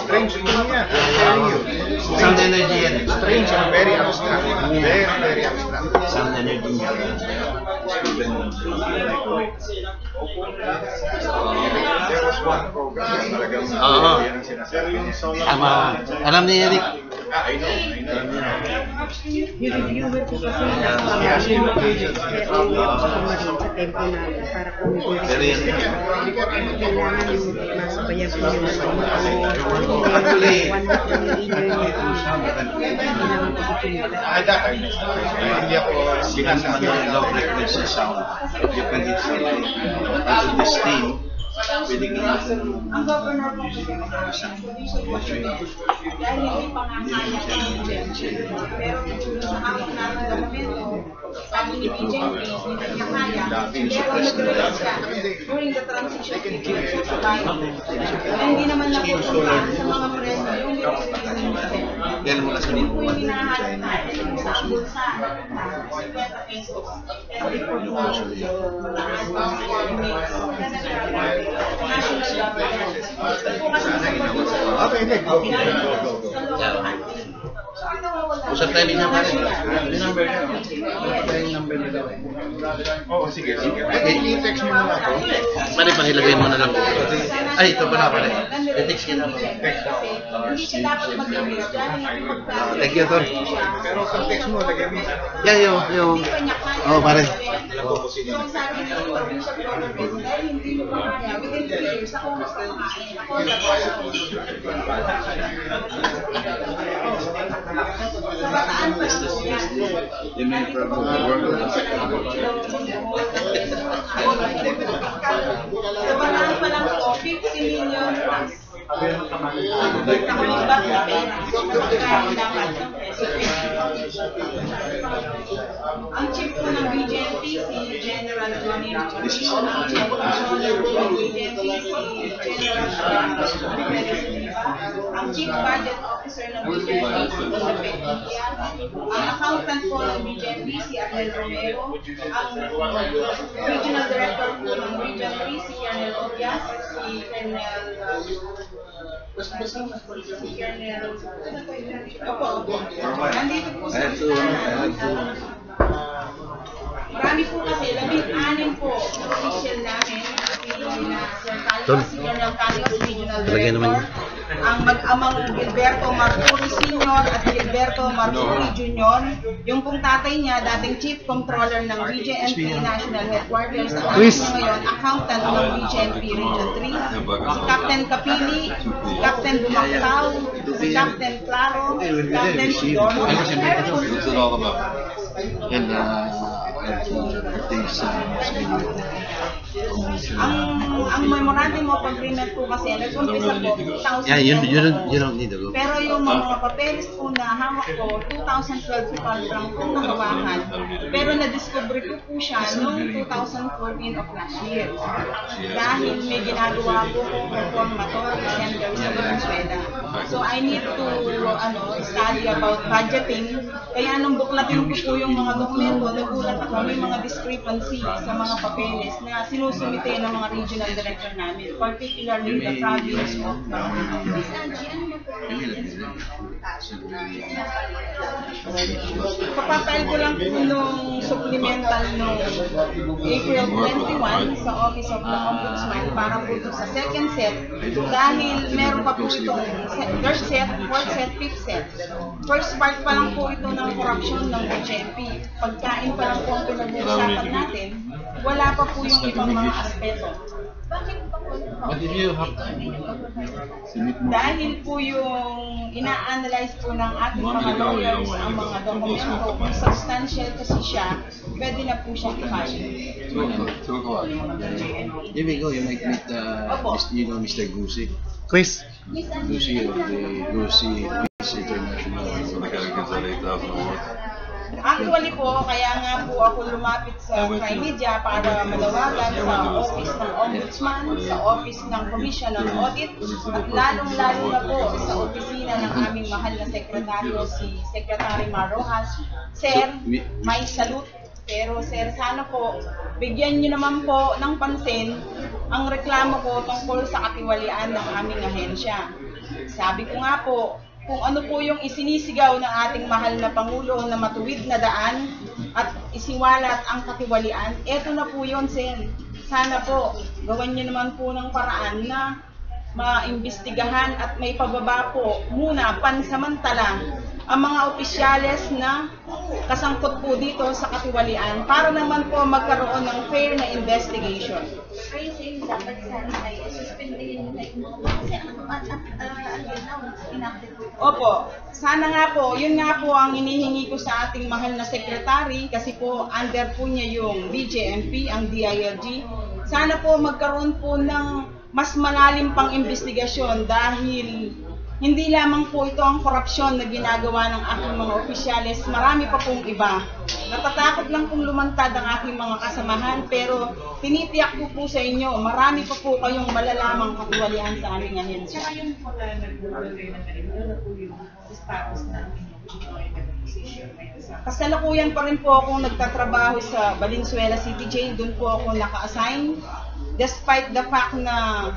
Strange thing niya. Sound energy yan. Strange and very abstract. Very abstract. Sound energy niya. There was one program na talagang yan ang sinasabi niya. Alam ni Eric. I know. Yung reviewer ko kasi nakakamasin mo sa tempo na para kung kailangan yung masabayag mo yung hindi ako sinasabi Low frequency sound. You can install the steam ang governor po kasi dahil hindi pa nga kaya ng BJMP. Pero sa hawak namin dokumento, sabi ni BJMP, hindi niya kaya. Pero nag-release siya during the transition period. Hindi naman napupunta sa mga preno yung nag-release ni BJMP. Yan mula sa Yung po yung hinahanap natin sa bulsa, 50 pesos. Pero report mo, mataas pa sa coordinates. National government. Po kasi sa provincial Usap tayo din naman. Yung number niya. Yung number nila. Oo, sige. I-text mo na ako. Pare, pakilagay mo na lang. Ay, ito pala pare. I-text kita mo. Hindi siya dapat mag-release dahil magpapalagay. Thank you, Tor. Pero pag text mo, lagay mo. Yan yung... Oh, pare. Yung sabi ng provincial government, dahil hindi mo pa kaya, within 3 years, ako mas kakain. Ako sa bataan pa lang po yan. Yung may problem. Sa bataan pa lang po, 50 million plus. Nakalibat na pera. Magkakaroon dapat ng ang chief po ng BJMP, si General Johnny Richardson, ang chief controller po ng BJMP, si General ang chief budget officer ng BJMP, si Elizabeth Indian, ang accountant po ng BJMP, si Adel Romero, ang regional director po ng BJMP, si Colonel Obias, si Colonel nandito po sa marami po kasi, 16 po official namin, si Colonel Carlos, Regional Director, ang mag-amang Gilberto Marcuri Sr. at Gilberto Marcuri Jr. Yung pong tatay niya, dating Chief Controller ng BJMP National Headquarters at ngayon, accountant ng BJMP Region 3, si Captain Capili, si Captain Bumactao, si Captain Claro, si Captain Don. What's it all about? And things ang memorandum of agreement po kasi nag-umpisa po 2000. Yeah, you don't need to go. Pero yung mga papeles po na hawak ko 2012 pa lang po nahawakan. Pero na-discover ko po siya noong 2014 of last year. Dahil may ginagawa po kong reformatory center sa Venezuela. So I need to study about budgeting. Kaya nung buklatin ko po yung mga dokumento, nagulat ako may mga discrepancy sa mga papeles na sinusumite ng mga regional director namin, particularly the province of Papapile ko lang po nung supplemental nung April 21 sa Office of the Ombudsman para po sa second set dahil meron pa po itong third set, fourth set, fifth set. First part pa lang po ito ng corruption ng BJMP. Pagkain pa lang po ang pinag-uusapan natin, wala pa po yung ibang mga aspeto. Dahil po yung ina-analyze po ng ating mga lawyers ang mga dokumento, kung substantial kasi siya, pwede na po siya i-file. Here we go, you might meet Mr. Gusi. Chris. Gusi of the Gusi Peace International. Actually po, kaya nga po ako lumapit sa Trimedia para manawagan sa Office ng Ombudsman, sa Office ng Commission on Audit, at lalong-lalo na po sa opisina ng aming mahal na sekretaryo, si Secretary Mar Rojas. Sir, may salute. Pero sir, sana po, bigyan niyo naman po ng pansin ang reklamo ko tungkol sa katiwalian ng aming ahensya. Sabi ko nga po, kung ano po yung isinisigaw ng ating mahal na Pangulo na matuwid na daan at isiwalat ang katiwalian, eto na po yun, sir. Sana po, gawan niyo naman po ng paraan na maimbestigahan at may pababa po muna pansamantala ang mga opisyales na kasangkot po dito sa katiwalian para naman po magkaroon ng fair na investigation. Are you saying dapat sana ay suspendin na yung Opo, sana nga po, yun nga po ang hinihingi ko sa ating mahal na sekretary kasi po under po niya yung BJMP, ang DILG. sana po magkaroon po ng mas malalim pang investigasyon dahil hindi lamang po ito ang korupsyon na ginagawa ng aking mga opisyales, marami pa pong iba. Natatakot lang pong lumantad ang aking mga kasamahan, pero tinitiyak po sa inyo, marami pa po kayong malalamang katiwalian sa aming ahensya. Tsaka yun po na nag-google na ano po yung status na Kasalukuyan pa rin po akong nagtatrabaho sa Valenzuela City Jail, doon po ako naka-assign. Despite the fact na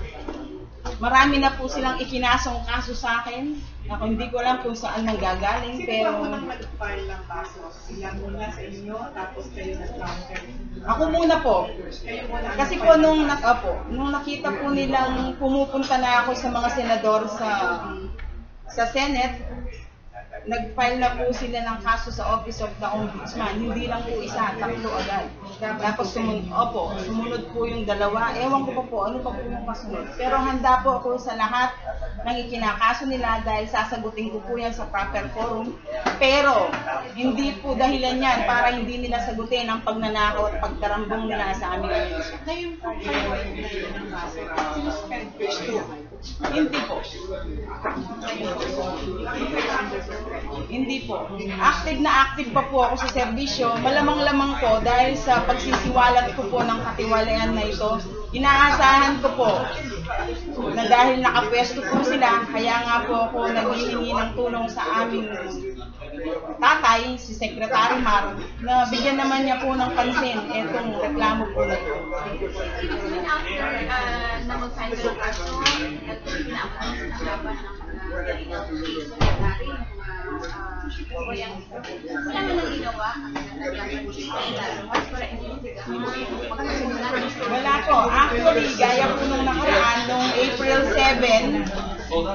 marami na po silang ikinasong kaso sa akin. Ako hindi ko alam kung saan nanggagaling, pero Sino ba nag-file ng kaso? Sila muna sa inyo, tapos kayo nag-counter? ako muna po. Kayo muna. Kasi po nung nakita po nilang pumupunta na ako sa mga senador sa Senate, nag-file na po sila ng kaso sa Office of the Ombudsman. Hindi lang po isa, 3 agad. Tapos sumunod po yung 2. Ewan ko po ano pa po yung kasunod. Pero handa po ako sa lahat ng ikinakaso nila dahil sasagutin ko po yan sa proper forum. Pero hindi po dahilan yan para hindi nila sagutin ang pagnanakaw at pagtarambong nila sa amin. Ngayon po kayo ng kaso, sinuspend po. Hindi po. Hindi po. Active na active pa po ako sa serbisyo. Malamang-lamang po dahil sa pagsisiwalat ko po ng katiwalian na ito. Inaasahan ko po na dahil nakapwesto po sila, kaya nga po ako naghihingi ng tulong sa aming tatay, si Secretary Mar, na bigyan naman niya po ng pansin itong reklamo po na ito. Even after na mag-file ng kaso, nag-pinaakuan sa laban ng legal secretary, wala man ang ginawa Wala po. Actually, gaya po nung nakaraan, nung April 7,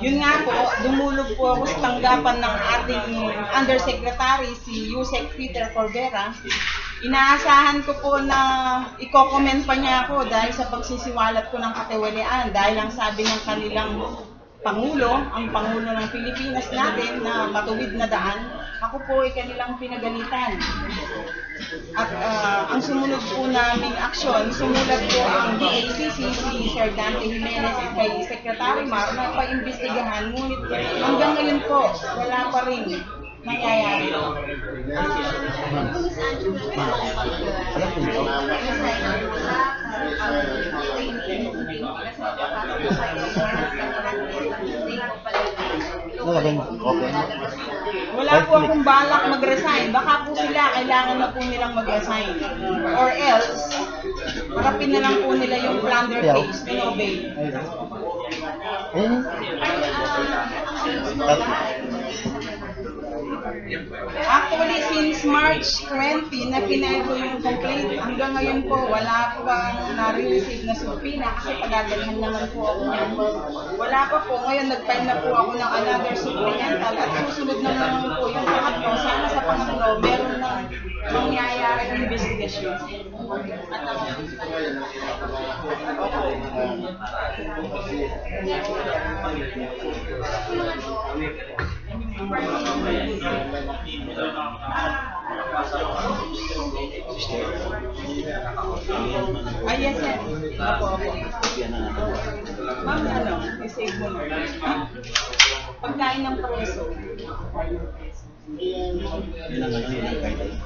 yun nga po, dumulog po ako sa tanggapan ng ating Undersecretary, si Yusek Peter Corbera. Inaasahan ko po na i-comment pa niya ako dahil sa pagsisiwalat ko ng katiwalian. Dahil ang sabi ng kanilang Pangulo, ang Pangulo ng Pilipinas natin na matuwid na daan, ako po ay kanilang pinagalitan. At ang sumunod po naming aksyon, sumulat po ang DACC, si Sir Dante Jimenez kay Secretary Mar na paimbestigahan, ngunit hanggang ngayon po, wala pa rin nangyayari. Wala po akong balak mag-resign. Baka po sila kailangan na po nilang mag-resign. Or else, harapin na lang po nila yung plunder case to no bail. Actually, since March 20 na pinail ko yung complaint, hanggang ngayon po wala pang na-receive na subpoena kasi pagdadalhan naman po ako niyan. Wala pa po. Ngayon nag-file na po ako ng another supplemental at susunod na naman po yung pangatlo. Sana sa pangatlo, meron ng mangyayari ng investigation. At ang yes, sir. Opo. Ma'am, i-save mo na. Pagkain ng preso.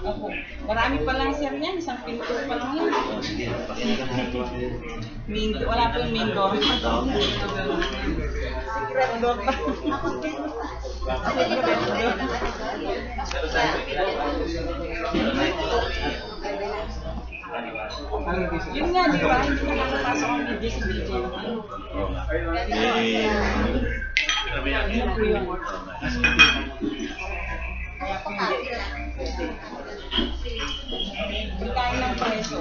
Opo. Marami pa lang, sir, yan. Isang pinto pa lang yan. Wala po yung main door. Secret door pa. Yun nga, di ba? Hindi na nakapasok ang media sa video. Yun po yun. Pagkain ng preso.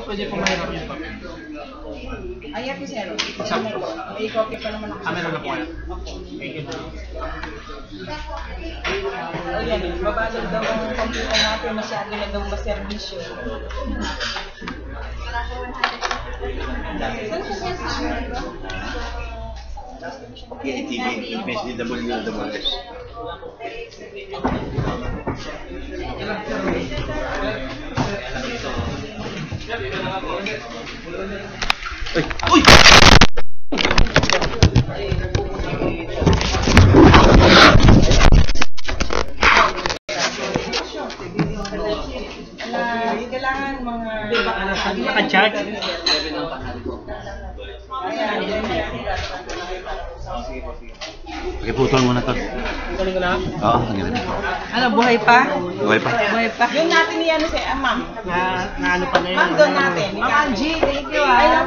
Pwede po mahirap yung papel. Ayan po, sir. May copy pa naman ako. Meron na po yan. Ayan, babalog daw ang computer natin, masyado na daw maservisyo. Saan po siya sa PITV, MSDWWS. Uy! Kailangan mga... Naka-charge? Pakiputol mo na to. Galing ko na. Oo, ang ganun. Ano, buhay pa? Buhay pa. Buhay pa. Yung natin ni ano si ma'am. Na ano pa na yun. Ma'am, doon natin. Ma'am Angie, thank you ah.